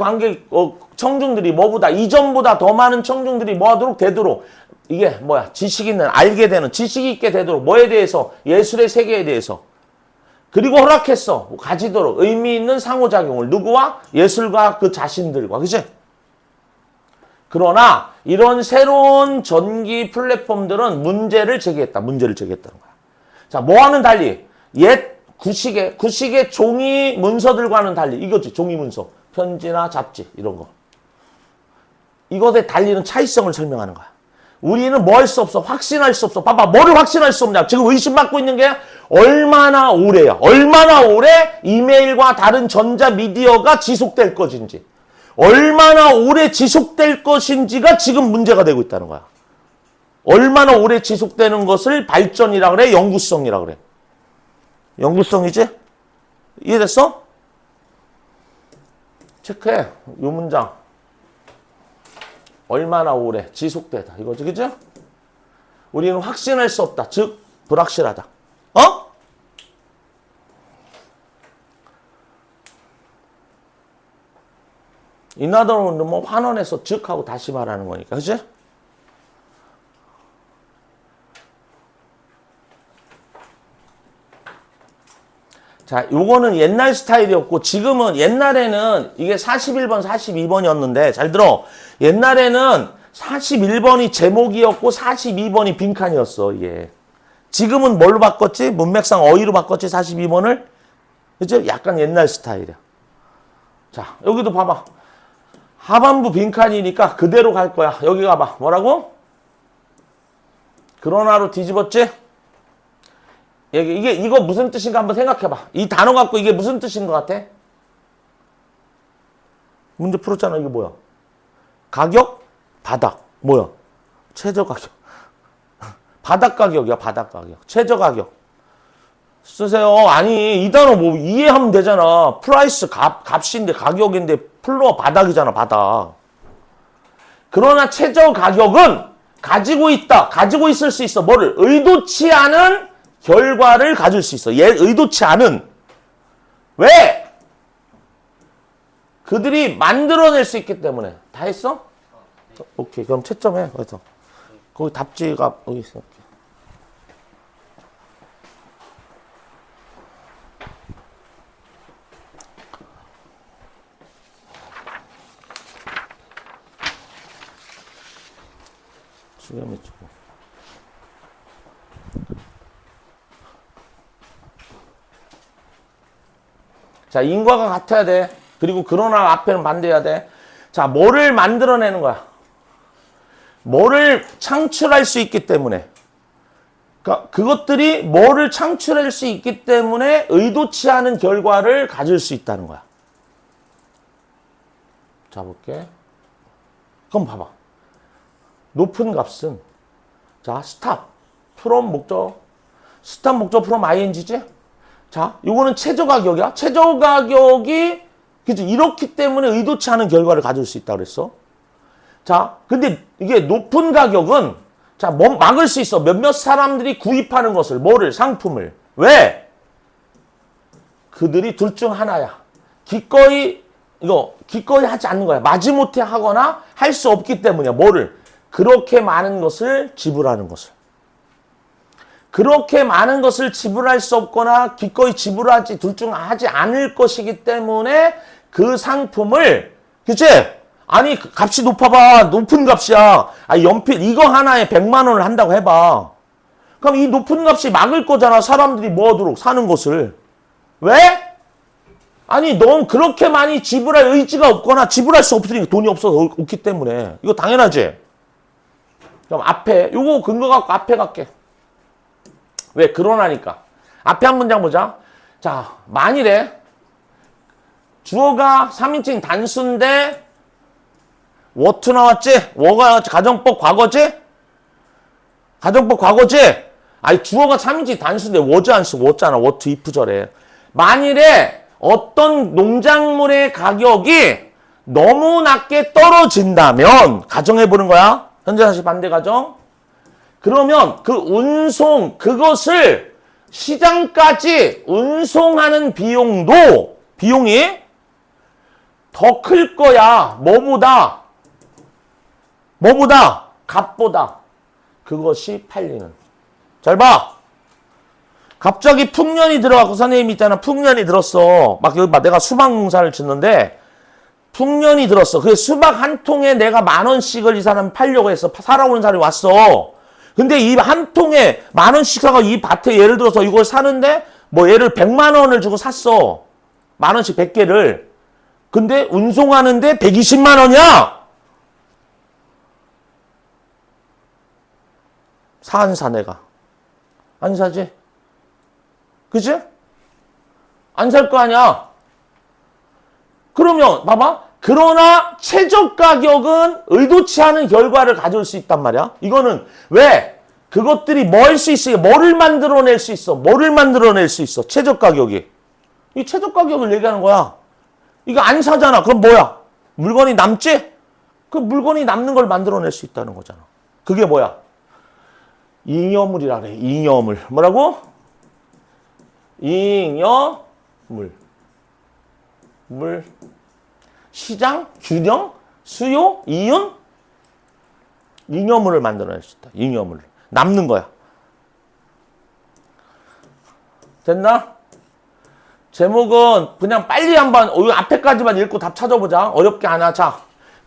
Speaker 1: 청중들이 뭐보다, 이전보다 더 많은 청중들이 뭐하도록 되도록. 이게 뭐야? 지식 있게 되도록. 뭐에 대해서? 예술의 세계에 대해서. 그리고 허락했어. 가지도록 의미 있는 상호작용을. 누구와? 예술가 그 자신들과. 그치? 그러나 이런 새로운 전기 플랫폼들은 문제를 제기했다. 문제를 제기했다는 거야. 자, 뭐와는 달리 옛 구식의 종이 문서들과는 달리 이거지. 종이 문서. 편지나 잡지 이런 거. 이것에 달리는 차이성을 설명하는 거야. 우리는 뭐 할 수 없어? 확신할 수 없어. 봐봐. 뭐를 확신할 수 없냐? 지금 의심받고 있는 게 얼마나 오래야. 얼마나 오래 이메일과 다른 전자미디어가 지속될 것인지. 얼마나 오래 지속될 것인지가 지금 문제가 되고 있다는 거야. 얼마나 오래 지속되는 것을 발전이라 그래? 영구성이라 그래? 영구성이지? 이해됐어? 체크해. 이 문장. 얼마나 오래 지속되다. 이거지, 그죠? 우리는 확신할 수 없다. 즉, 불확실하다. 어? 이나더는 뭐 환원해서 즉 하고 다시 말하는 거니까. 그지? 자, 요거는 옛날 스타일이었고 지금은 옛날에는 이게 41번, 42번이었는데 잘 들어. 옛날에는 41번이 제목이었고 42번이 빈칸이었어, 이게. 지금은 뭘로 바꿨지? 문맥상 어휘로 바꿨지, 42번을? 그죠? 약간 옛날 스타일이야. 자, 여기도 봐봐. 하반부 빈칸이니까 그대로 갈 거야. 여기 가봐. 뭐라고? 그러나로 뒤집었지? 이거 무슨 뜻인가 한번 생각해봐. 이 단어 갖고 이게 무슨 뜻인 것 같아? 문제 풀었잖아. 이게 뭐야? 가격? 바닥. 뭐야? 최저 가격. 바닥 가격이야. 바닥 가격. 최저 가격. 쓰세요. 아니 이 단어 뭐 이해하면 되잖아. 프라이스 값인데 가격인데 플로어 바닥이잖아. 바닥. 그러나 최저 가격은 가지고 있다. 가지고 있을 수 있어. 뭐를? 의도치 않은 결과를 가질 수 있어. 의도치 않은. 왜? 그들이 만들어낼 수 있기 때문에. 다 했어? 오케이. 그럼 채점해. 그래서 거기 답지가 여기 있어. 수렴이 주고. 자, 인과가 같아야 돼. 그리고 그러나 앞에는 반대해야 돼. 자, 뭐를 만들어내는 거야? 뭐를 창출할 수 있기 때문에. 그러니까 그것들이 뭐를 창출할 수 있기 때문에 의도치 않은 결과를 가질 수 있다는 거야. 자, 볼게. 그럼 봐봐. 높은 값은 자, 스탑, 프롬 목적, 스탑 목적 프롬 ing지? 자, 요거는 최저 가격이야. 최저 가격이 그치? 이렇기 때문에 의도치 않은 결과를 가질 수 있다 그랬어. 자, 근데 이게 높은 가격은 자, 뭐 막을 수 있어. 몇몇 사람들이 구입하는 것을 뭐를? 상품을. 왜? 그들이 둘 중 하나야. 기꺼이 하지 않는 거야. 마지못해 하거나 할 수 없기 때문이야. 뭐를? 그렇게 많은 것을 지불하는 것을. 그렇게 많은 것을 지불할 수 없거나 기꺼이 지불하지 둘 중 하지 않을 것이기 때문에 그 상품을 그치? 아니 값이 높아봐. 높은 값이야. 아, 연필 이거 하나에 100만 원을 한다고 해봐. 그럼 이 높은 값이 막을 거잖아. 사람들이 뭐하도록 사는 것을. 왜? 아니 넌 그렇게 많이 지불할 의지가 없거나 지불할 수 없으니까 돈이 없어서 없기 때문에. 이거 당연하지? 그럼 앞에 요거 근거 갖고 앞에 갈게. 왜? 그러나니까. 앞에 한 문장 보자. 자, 만일에 주어가 3인칭 단수인데 what 나왔지? 뭐가 가정법 과거지? 가정법 과거지? 아니 주어가 3인칭 단수인데 was 안 쓰고 was잖아. what if 절에. 만일에 어떤 농작물의 가격이 너무 낮게 떨어진다면 가정해보는 거야. 현재 사실 반대 가정. 그러면 그 운송, 그것을 시장까지 운송하는 비용이 더 클 거야. 뭐보다? 값보다. 그것이 팔리는. 잘 봐. 갑자기 풍년이 들어가고 선생님이 있잖아. 풍년이 들었어. 막 여기 봐. 내가 수박 농사를 짓는데 흉년이 들었어. 그래서 수박 한 통에 내가 10,000원씩을 이 사람이 팔려고 했어. 살아오는 사람이 왔어. 근데 이 한 통에 10,000원씩 사가 이 밭에 예를 들어서 이걸 사는데 뭐 얘를 100만 원을 주고 샀어. 10,000원씩 100개를. 근데 운송하는데 120만 원이야. 사 안 사 내가? 안 사지? 그치? 안 살 거 아니야. 그러면 봐봐. 그러나 최저 가격은 의도치 않은 결과를 가져올 수 있단 말이야. 이거는 왜? 그것들이 뭐 할 수 있어? 뭐를 만들어낼 수 있어? 뭐를 만들어낼 수 있어? 최저 가격이. 이 최저 가격을 얘기하는 거야. 이거 안 사잖아. 그럼 뭐야? 물건이 남지? 그 물건이 남는 걸 만들어낼 수 있다는 거잖아. 그게 뭐야? 잉여물이라 그래. 잉여물. 뭐라고? 잉여물. 물. 시장, 균형, 수요, 이윤, 잉여물을 만들어낼 수 있다. 잉여물을. 남는 거야. 됐나? 제목은 그냥 빨리 한번 이 앞에까지만 읽고 답 찾아보자. 어렵게 안 하자.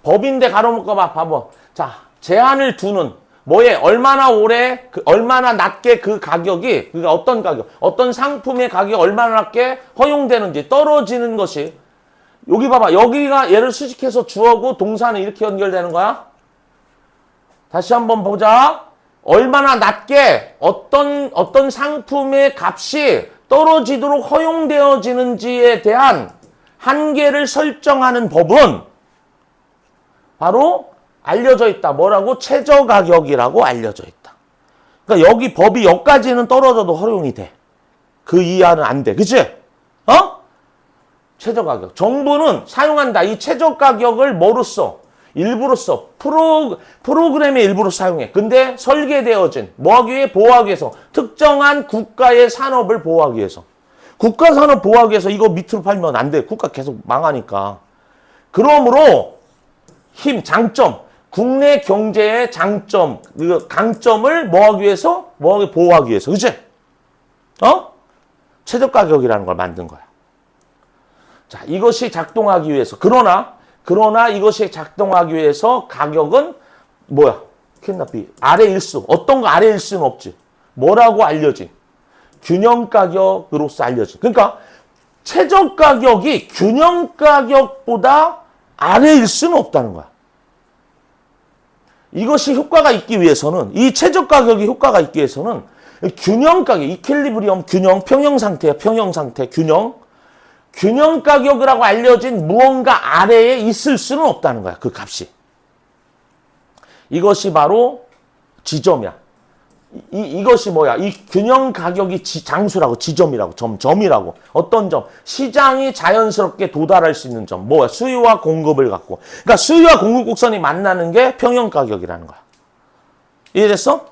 Speaker 1: 법인데 가로묶어봐. 봐봐. 자, 제한을 두는 뭐에 얼마나 오래, 얼마나 낮게 그 가격이, 그러니까 어떤 가격, 어떤 상품의 가격이 얼마나 낮게 허용되는지 떨어지는 것이 여기 봐봐. 여기가 얘를 수식해서 주어고 동사는 이렇게 연결되는 거야. 다시 한번 보자. 얼마나 낮게 어떤 상품의 값이 떨어지도록 허용되어지는지에 대한 한계를 설정하는 법은 바로 알려져 있다. 뭐라고? 최저가격이라고 알려져 있다. 그러니까 여기 법이 여기까지는 떨어져도 허용이 돼. 그 이하는 안 돼. 그치? 어? 최저가격. 정부는 사용한다. 이 최저가격을 뭐로 써? 일부로 써. 프로그램의 일부로 사용해. 근데 설계되어진 뭐 하기 위해? 보호하기 위해서. 특정한 국가의 산업을 보호하기 위해서. 국가 산업 보호하기 위해서 이거 밑으로 팔면 안 돼. 국가 계속 망하니까. 그러므로 장점. 국내 경제의 장점, 강점을 뭐 하기 위해서? 보호하기 위해서. 그치? 어? 최저가격이라는 걸 만든 거야. 자, 이것이 작동하기 위해서. 그러나 이것이 작동하기 위해서 가격은 뭐야? 캔나비. 아래 일수. 어떤 거 아래 일수는 없지. 뭐라고 알려진? 균형 가격으로서 알려진. 그러니까 최저 가격이 균형 가격보다 아래일 수는 없다는 거야. 이것이 효과가 있기 위해서는, 이 최저 가격이 효과가 있기 위해서는 균형 가격, 이퀄리브리엄 균형, 평형 상태야. 평형 상태, 균형. 균형 가격이라고 알려진 무언가 아래에 있을 수는 없다는 거야. 그 값이. 이것이 바로 지점이야. 이것이 뭐야? 이 균형 가격이 장수라고, 지점이라고, 점이라고. 어떤 점? 시장이 자연스럽게 도달할 수 있는 점. 뭐야? 수요와 공급을 갖고. 그러니까 수요와 공급 곡선이 만나는 게 평형 가격이라는 거야. 이해됐어?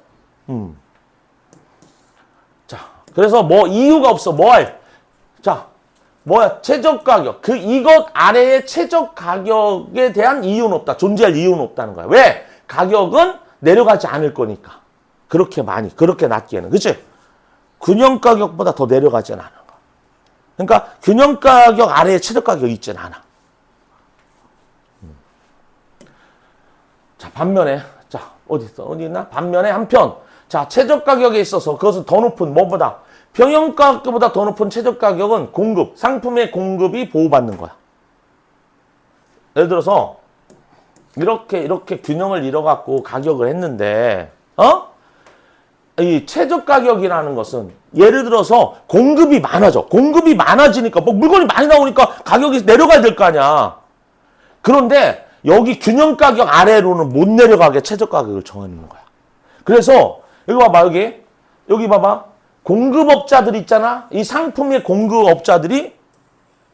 Speaker 1: 자, 그래서 뭐 이유가 없어. 뭐 할? 자, 뭐야? 최저 가격. 이것 아래의 최저 가격에 대한 이유는 없다. 존재할 이유는 없다는 거야. 왜? 가격은 내려가지 않을 거니까. 그렇게 낮게는. 그치? 균형 가격보다 더 내려가지는 않아. 그러니까 균형 가격 아래에 최저 가격이 있지는 않아. 자, 반면에, 자, 어디 있나? 반면에 한편, 자, 최저 가격에 있어서 그것은 더 높은, 뭐보다? 평형 가격보다 더 높은 최저 가격은 상품의 공급이 보호받는 거야. 예를 들어서, 이렇게 균형을 잃어갖고 가격을 했는데, 이 최저 가격이라는 것은 예를 들어서 공급이 많아져. 공급이 많아지니까 뭐 물건이 많이 나오니까 가격이 내려가야 될 거 아니야. 그런데 여기 균형 가격 아래로는 못 내려가게 최저 가격을 정해놓는 거야. 그래서 여기 봐봐. 여기 봐봐. 공급업자들 있잖아. 이 상품의 공급업자들이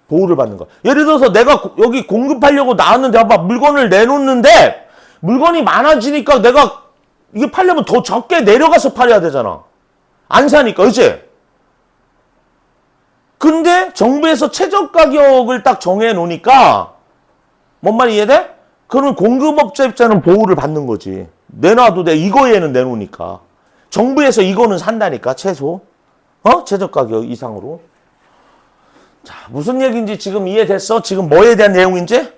Speaker 1: 보호를 받는 거야. 예를 들어서 내가 여기 공급하려고 나왔는데 봐봐. 물건을 내놓는데 물건이 많아지니까 내가 이게 팔려면 더 적게 내려가서 팔아야 되잖아. 안 사니까, 그치? 근데 정부에서 최저 가격을 딱 정해 놓으니까, 뭔 말이 이해돼? 그러면 공급업자 입장은 보호를 받는 거지. 내놔도 돼. 이거에는 내놓으니까. 정부에서 이거는 산다니까, 최소. 최저 가격 이상으로. 자, 무슨 얘기인지 지금 이해됐어? 지금 뭐에 대한 내용인지?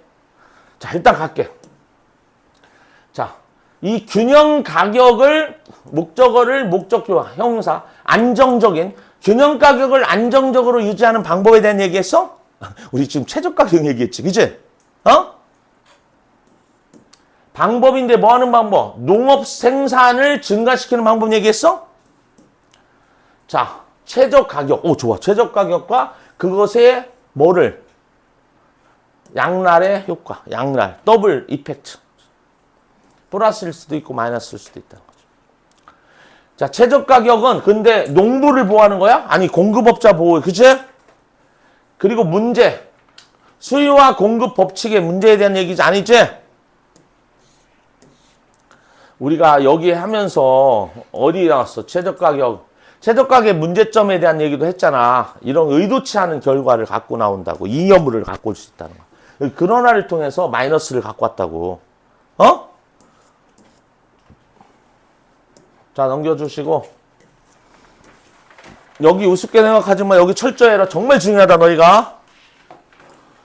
Speaker 1: 자, 일단 갈게. 자, 이 균형 가격을 목적어를 목적격화 형용사 안정적인 균형 가격을 안정적으로 유지하는 방법에 대한 얘기했어? 우리 지금 최저 가격 얘기했지, 그치? 어? 방법인데 뭐 하는 방법? 농업 생산을 증가시키는 방법 얘기했어? 자, 최저 가격. 오, 좋아. 최저 가격과 그것의 뭐를? 양날의 효과. 양날. 더블 이펙트. 플러스일 수도 있고 마이너스일 수도 있다는 거죠. 자, 최저 가격은 근데 농부를 보호하는 거야? 아니, 공급업자 보호. 그치? 그리고 문제. 수요와 공급 법칙의 문제에 대한 얘기지 아니지? 우리가 여기 하면서 어디 나왔어? 최저가격 문제점에 대한 얘기도 했잖아. 이런 의도치 않은 결과를 갖고 나온다고. 잉여물을 갖고 올 수 있다는 거. 그런화를 통해서 마이너스를 갖고 왔다고. 어? 자, 넘겨주시고. 여기 우습게 생각하지 마. 여기 철저히 해라. 정말 중요하다, 너희가.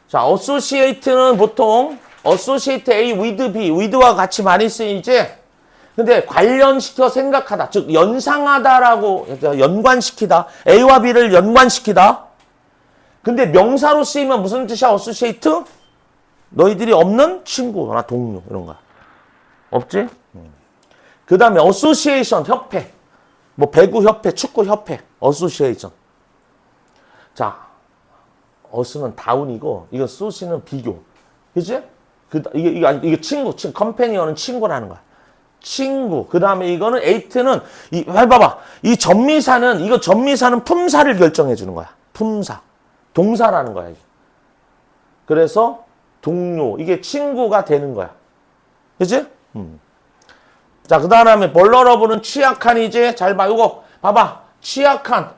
Speaker 1: 자, associate는 보통 associate A with B, with와 같이 많이 쓰이지? 근데 관련시켜 생각하다, 즉 연상하다라고 연관시키다, A와 B를 연관시키다. 근데 명사로 쓰이면 무슨 뜻이야? associate? 너희들이 없는 친구나 동료 이런 거야. 없지? 그 다음에 association 협회, 뭐 배구 협회, 축구 협회, association. 자, 어스는 다운이고 이거 소시는 비교, 그치? 이게 친구, 컴패니언은 친구라는 거야. 친구. 그 다음에 이거는 에이트는 봐봐. 이 전미사는 품사를 결정해 주는 거야. 품사. 동사라는 거야. 이게. 그래서 동료. 이게 친구가 되는 거야. 그치? 자, 그 다음에 벌러러브는 취약한이지. 잘 봐. 이거 봐봐. 취약한.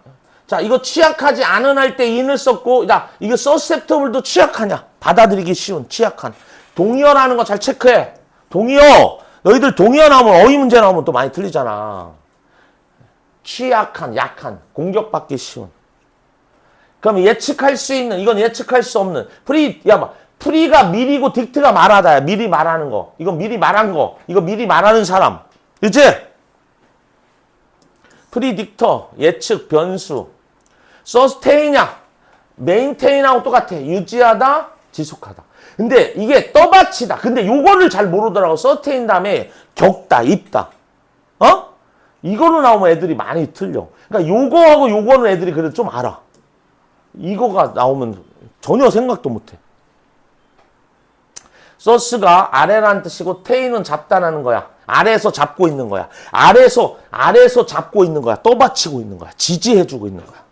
Speaker 1: 자, 이거 취약하지 않은 할 때 in을 썼고, 야, 이거 susceptible도 취약하냐? 받아들이기 쉬운, 취약한. 동의어라는 거 잘 체크해. 동의어. 너희들 동의어 나오면 어휘 문제 나오면 또 많이 틀리잖아. 취약한, 약한, 공격받기 쉬운. 그럼 예측할 수 있는, 이건 예측할 수 없는. 프리가 미리고 딕트가 말하다야. 미리 말하는 거. 이건 미리 말한 거. 이거 미리 말하는 사람. 그치? 프리딕터, 예측, 변수. 서스테인이야. 메인테인하고 똑같아. 유지하다, 지속하다. 근데 이게 떠받치다. 근데 요거를 잘 모르더라고. 서스테인 다음에 겪다, 입다. 어? 이거로 나오면 애들이 많이 틀려. 그러니까 요거하고 요거는 애들이 그래도 좀 알아. 이거가 나오면 전혀 생각도 못해. 서스가 아래라는 뜻이고 테인은 잡다라는 거야. 아래에서 잡고 있는 거야. 아래에서 잡고 있는 거야. 떠받치고 있는 거야. 지지해주고 있는 거야.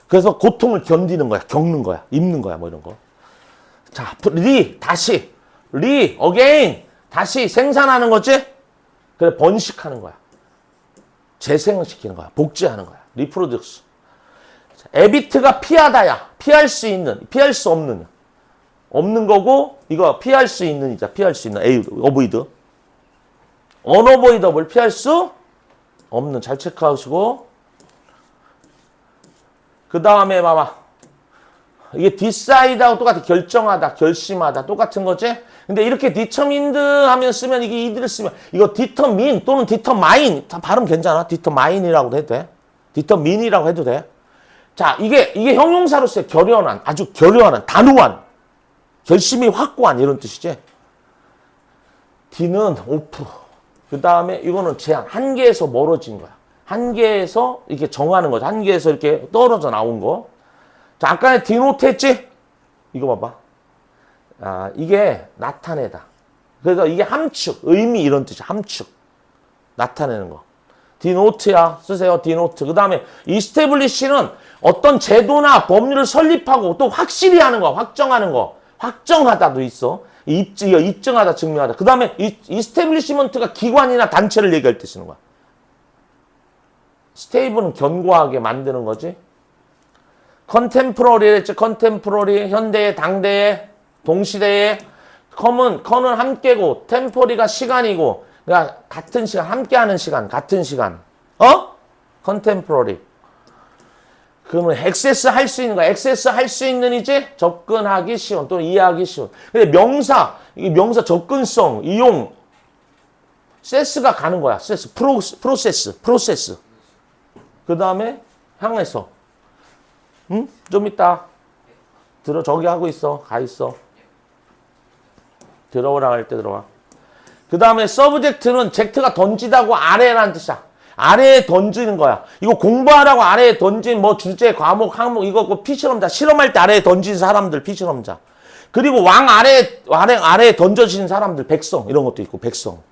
Speaker 1: 그래서 고통을 견디는 거야. 겪는 거야. 입는 거야. 뭐 이런 거. 자, 다시. again. 다시 생산하는 거지? 그래, 번식하는 거야. 재생을 시키는 거야. 복제하는 거야. 리프로덕스. 에비트가 피하다야. 피할 수 있는, 피할 수 없는. 없는 거고, 이거 피할 수 있는 이자. 피할 수 있는. avoid. unavoidable. 피할 수 없는. 잘 체크하시고. 그 다음에 봐봐. 이게 decide하고 똑같아. 결정하다, 결심하다. 똑같은 거지? 근데 이렇게 determined 하면 쓰면 이게 이들을 쓰면 이거 determine 또는 determine 다 발음 괜찮아. determine이라고도 해도 돼. determine이라고 해도 돼. 자, 이게 형용사로 써요. 결연한, 아주 결연한, 단호한, 결심이 확고한 이런 뜻이지. D는 오프. 그 다음에 이거는 제한, 한계에서 멀어진 거야. 한계에서 이렇게 정하는 거죠. 한계에서 이렇게 떨어져 나온 거. 자, 아까 디노트 했지? 이거 봐봐. 아, 이게 나타내다. 그래서 이게 함축, 의미 이런 뜻이야. 함축. 나타내는 거. 디노트야. 쓰세요. 디노트. 그 다음에 이스테블리시는 어떤 제도나 법률을 설립하고 또 확실히 하는 거, 확정하는 거. 확정하다도 있어. 입증하다, 증명하다. 그 다음에 이스테블리시먼트가 기관이나 단체를 얘기할 때 쓰는 거야. 스테이블은 견고하게 만드는 거지. 컨템포러리 했지. 컨템포러리, 현대의, 당대의, 동시대의. 컨은 함께고, 템포리가 시간이고, 그러니까 같은 시간, 함께하는 시간, 같은 시간. 컨템포러리. 그러면 액세스 할 수 있는 거야. 액세스 할 수 있는 이제 접근하기 쉬운 또는 이해하기 쉬운. 근데 명사, 이게 명사 접근성, 이용, 세스가 가는 거야. 세스, 프로세스. 그 다음에 향해서. 응? 좀 이따. 저기 하고 있어. 가 있어. 들어오라 할 때 들어와. 그 다음에 서브젝트는 젝트가 던지다고 아래라는 뜻이야. 아래에 던지는 거야. 이거 공부하라고 아래에 던진 뭐 주제, 과목, 항목 이거 피실험자. 실험할 때 아래에 던진 사람들 피실험자. 그리고 왕 아래에 던져지는 사람들 백성 이런 것도 있고 백성.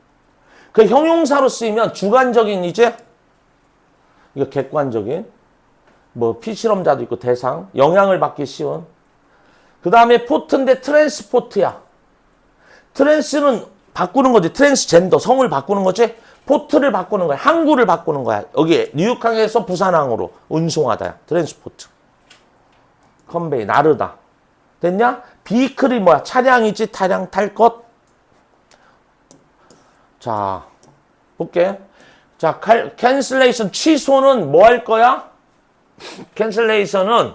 Speaker 1: 그 형용사로 쓰이면 주관적인 이제 이거 객관적인 뭐 피실험자도 있고 대상 영향을 받기 쉬운. 그 다음에 포트인데 트랜스포트야. 트랜스는 바꾸는 거지. 트랜스젠더 성을 바꾸는 거지. 포트를 바꾸는 거야. 항구를 바꾸는 거야. 여기 뉴욕항에서 부산항으로 운송하다야. 트랜스포트. 컨베이 나르다. 됐냐? 비클이 뭐야? 차량이지. 차량 탈 것. 자, 볼게. 자, 캔슬레이션 취소는 뭐 할 거야? 캔슬레이션은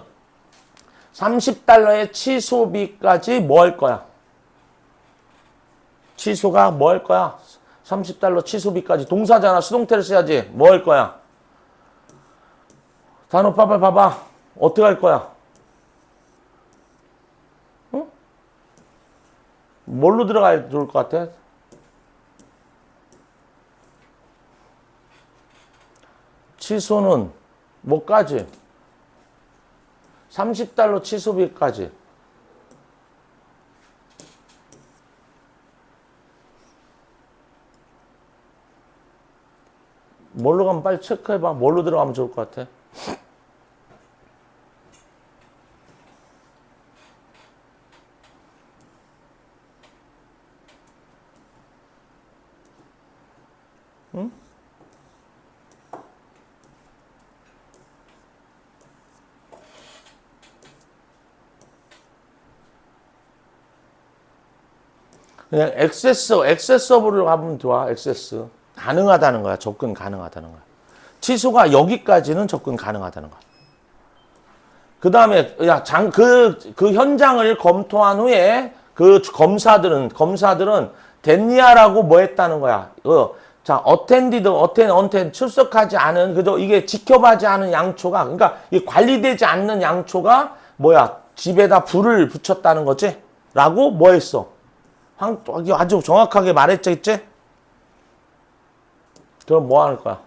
Speaker 1: 30달러의 취소비까지 뭐 할 거야? 취소가 뭐 할 거야? 30달러 취소비까지. 동사잖아. 수동태를 써야지. 뭐 할 거야? 단어 봐봐. 어떻게 할 거야? 응? 뭘로 들어가야 좋을 것 같아? 취소는 뭐까지? 30달러 취소비까지. 뭘로 가면 빨리 체크해봐. 뭘로 들어가면 좋을 것 같아? 응? 그냥 액세서블로 가면 좋아. 액세스. 가능하다는 거야. 접근 가능하다는 거야. 취소가 여기까지는 접근 가능하다는 거야. 그 다음에, 그 현장을 검토한 후에 그 검사들은 됐냐라고 뭐 했다는 거야. 자, 언텐 출석하지 않은, 그저 이게 지켜하지 않은 양초가, 그러니까 이 관리되지 않는 양초가 뭐야. 집에다 불을 붙였다는 거지? 라고 뭐 했어? 아주 정확하게 말했겠지? 그럼 뭐 하는 거야?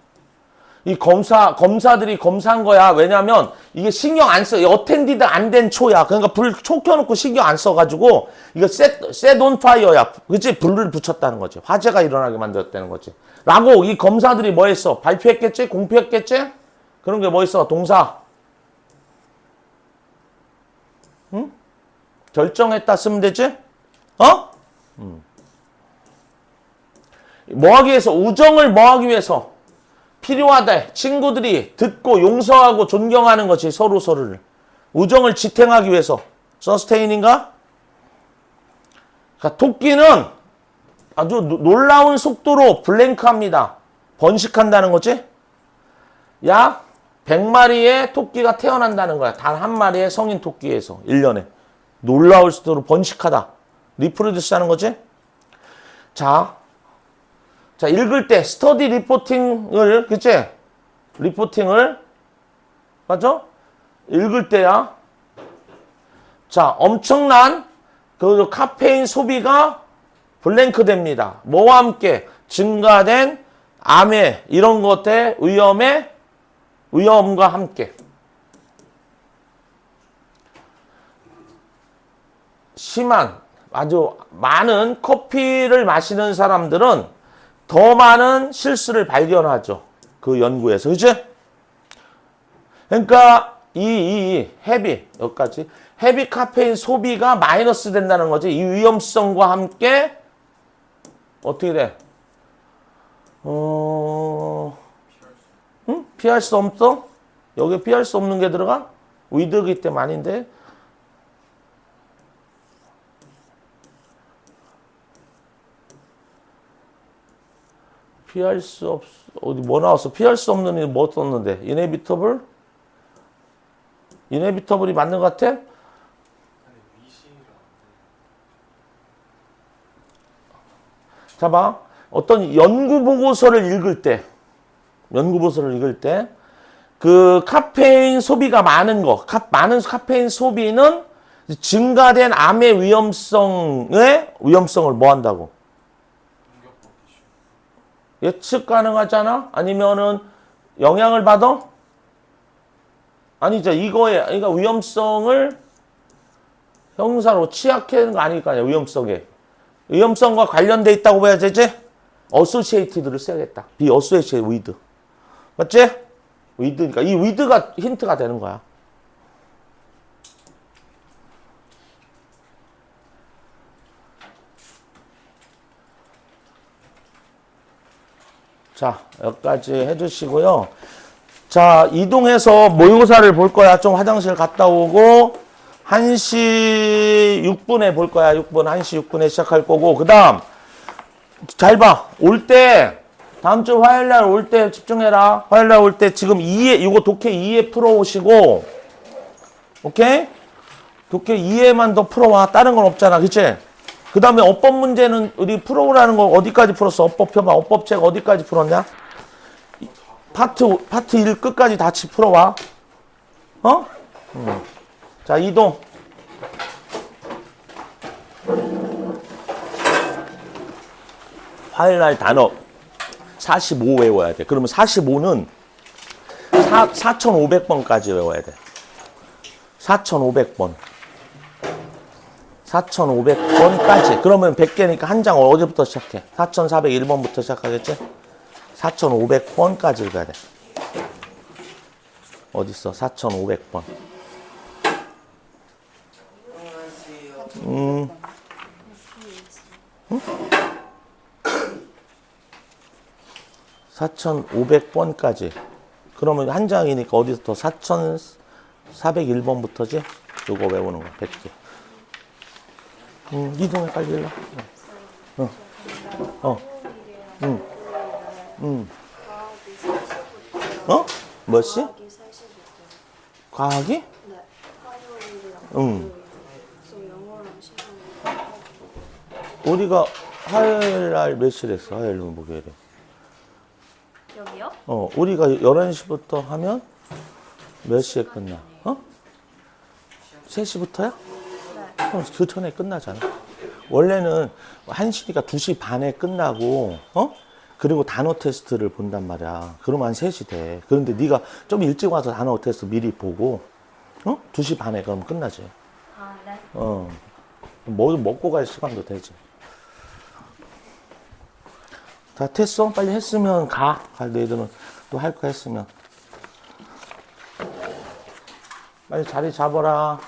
Speaker 1: 이 검사들이 검사한 거야. 왜냐면 이게 신경 안 써. 어텐디드 안 된 초야. 그러니까 초 켜놓고 신경 안 써가지고 이거 set on fire야. 그치? 불을 붙였다는 거지. 화재가 일어나게 만들었다는 거지. 라고 이 검사들이 뭐 했어? 발표했겠지? 공표했겠지? 그런 게 뭐 있어? 동사. 응? 결정했다 쓰면 되지? 어? 뭐 하기 위해서? 우정을 뭐 하기 위해서? 필요하다. 친구들이 듣고 용서하고 존경하는 거지. 서로를. 우정을 지탱하기 위해서. 서스테인인가? 그러니까 토끼는 아주 놀라운 속도로 블랭크합니다. 번식한다는 거지? 약 100마리의 토끼가 태어난다는 거야. 단 한 마리의 성인 토끼에서 1년에. 놀라울 속도로 번식하다. 리프로듀스 하는 거지? 자, 읽을 때 스터디 리포팅을, 그치? 리포팅을, 맞아? 읽을 때야. 자, 엄청난 그 카페인 소비가 블랭크 됩니다. 뭐와 함께? 증가된 암에 이런 것의 위험과 함께. 심한, 아주 많은 커피를 마시는 사람들은 더 많은 실수를 발견하죠. 그 연구에서. 그치? 그러니까 여기까지. 헤비 카페인 소비가 마이너스 된다는 거지. 이 위험성과 함께 어떻게 돼? 피할 수 없어? 여기 피할 수 없는 게 들어가? 위드기 때문에 아닌데. 피할 수 없, 어디 뭐 나왔어? 피할 수 없는 이 뭐 썼는데? inevitable? 이네비터블이 맞는 것 같아? 자, 봐. 어떤 연구 보고서를 읽을 때, 그 카페인 소비가 많은 거, 많은 카페인 소비는 증가된 암의 위험성을 뭐 한다고? 예측 가능하잖아? 아니면은 영향을 받아? 아니죠. 그러니까 위험성을 형사로 취약하는 거 아닐 거 아니야, 위험성에. 위험성과 관련돼 있다고 봐야 되지? associated를 써야겠다. be associated with. 맞지? with니까 이 with가 힌트가 되는 거야. 자, 여기까지 해주시고요. 자, 이동해서 모의고사를 볼 거야. 좀 화장실 갔다 오고 1시 6분에 볼 거야. 1시 6분에 시작할 거고. 그 다음 잘 봐. 올 때 다음 주 화요일 날 올 때 집중해라. 화요일 날 올 때 지금 2회 이거 독해 2회 풀어 오시고. 오케이? 독해 2회만 더 풀어와. 다른 건 없잖아. 그치? 그 다음에 어법 문제는 우리 풀어오라는 거 어디까지 풀었어? 어법 펴봐. 어법책 어디까지 풀었냐? 파트 1 끝까지 같이 풀어와. 어? 자, 이동. 화요일 날 단어 45 외워야 돼. 그러면 45는 4,500번까지 외워야 돼. 4,500번. 4,500번까지. 그러면 100개니까 한 장 어디부터 시작해? 4,401번부터 시작하겠지? 4,500번까지 읽어야 돼. 어딨어? 4,500번. 4,500번까지. 그러면 한 장이니까 어디서부터 4,401번부터지? 요거 외우는 거, 100개. 이동해, 빨리 일로. 몇 시? 과학이?
Speaker 2: 네. 화요일이랑
Speaker 1: 응.
Speaker 2: 그래서 영어랑 시간을
Speaker 1: 우리가 화요일 날 몇 시를 했어? 화요일, 목요일에.
Speaker 2: 여기요?
Speaker 1: 우리가 11시부터 하면 몇 시에 끝나? 3시부터야?
Speaker 2: 네.
Speaker 1: 그럼 그 전에 끝나잖아. 원래는 1시니까 2시 반에 끝나고, 그리고 단어 테스트를 본단 말이야. 그러면 한 3시 돼. 그런데 네가 좀 일찍 와서 단어 테스트 미리 보고, 2시 반에 그러면 끝나지.
Speaker 2: 아, 네.
Speaker 1: 뭐 먹고 갈 시간도 되지. 다 됐어? 빨리 했으면 가. 너희들은 또 할 거 했으면. 빨리 자리 잡아라.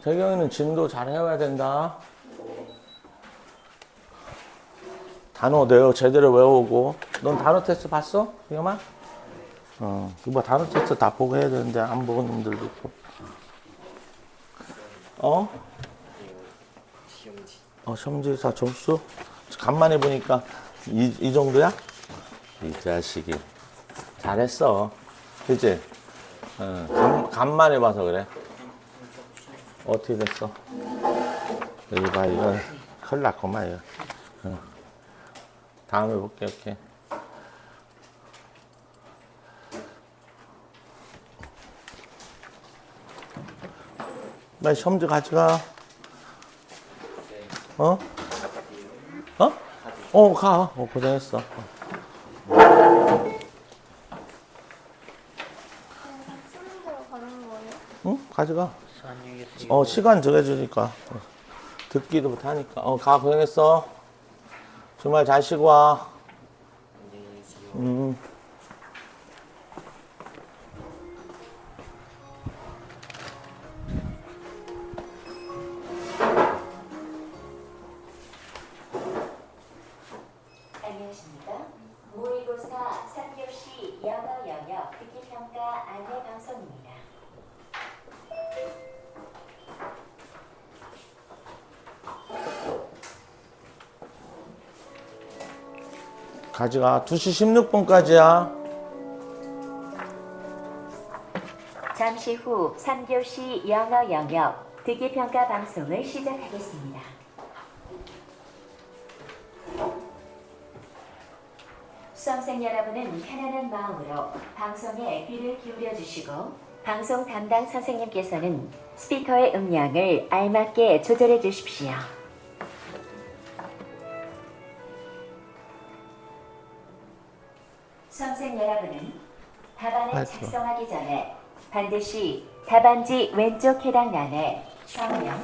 Speaker 1: 태경이는 진도 잘 해와야 된다. 단어 제대로 외우고. 넌 단어 테스트 봤어? 태경아? 이거 단어 테스트 다 보고 해야 되는데 안 보는 놈들도 있고. 시험지사 점수? 간만에 보니까 이 정도야? 이 자식이. 잘했어. 그치? 간만에 봐서 그래. 어떻게 됐어? 여기 봐, 이거 큰일 났구만, 이거. 다음에 볼게, 오케이. 빨리 시험지 가져가. 가. 고생했어.
Speaker 2: 쓰는 대로 가는 거예요?
Speaker 1: 응? 가져가. 시간 정해주니까. 듣기도 못하니까. 가, 고생했어. 주말 잘 쉬고 와.
Speaker 3: 안녕하십니까. 모의고사 3교시 영어 영역 듣기평가 안내 방송입니다.
Speaker 1: 가져가. 2시 16분까지야.
Speaker 3: 잠시 후 3교시 영어 영역 듣기평가 방송을 시작하겠습니다. 수험생 여러분은 편안한 마음으로 방송에 귀를 기울여 주시고 방송 담당 선생님께서는 스피커의 음량을 알맞게 조절해 주십시오. 수험생 여러분은 답안을
Speaker 1: 아이고.
Speaker 3: 작성하기 전에 반드시 답안지 왼쪽 해당란에 성명,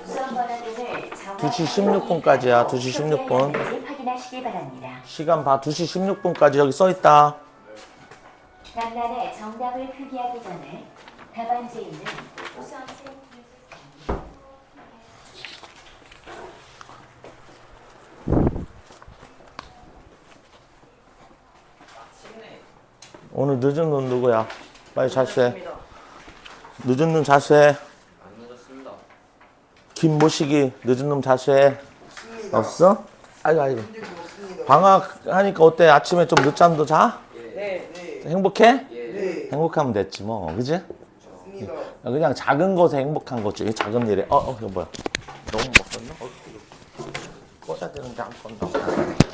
Speaker 3: 수험번호 등을
Speaker 1: 2시 16분까지야. 2시 16분.
Speaker 3: 확인하시기 바랍니다.
Speaker 1: 시간 봐. 2시 16분까지 여기 써있다.
Speaker 3: 단란에 정답을 표기하기 전에 답안지에 있는 수험생
Speaker 1: 오늘 늦은 눈 누구야? 빨리 자수해. 늦은 눈 자수해.
Speaker 4: 안 늦었습니다.
Speaker 1: 김모식이 늦은 놈 자수해. 없어? 아이고. 방학하니까 어때? 아침에 좀 늦잠도 자?
Speaker 4: 네.
Speaker 1: 행복해?
Speaker 4: 예.
Speaker 1: 행복하면 됐지 뭐. 그지?
Speaker 4: 좋습니다.
Speaker 1: 그냥 작은 것에 행복한 거지. 이 작은 일에. 이거 뭐야? 너무 먹었나? 꽂아야 되는데 안 껐나?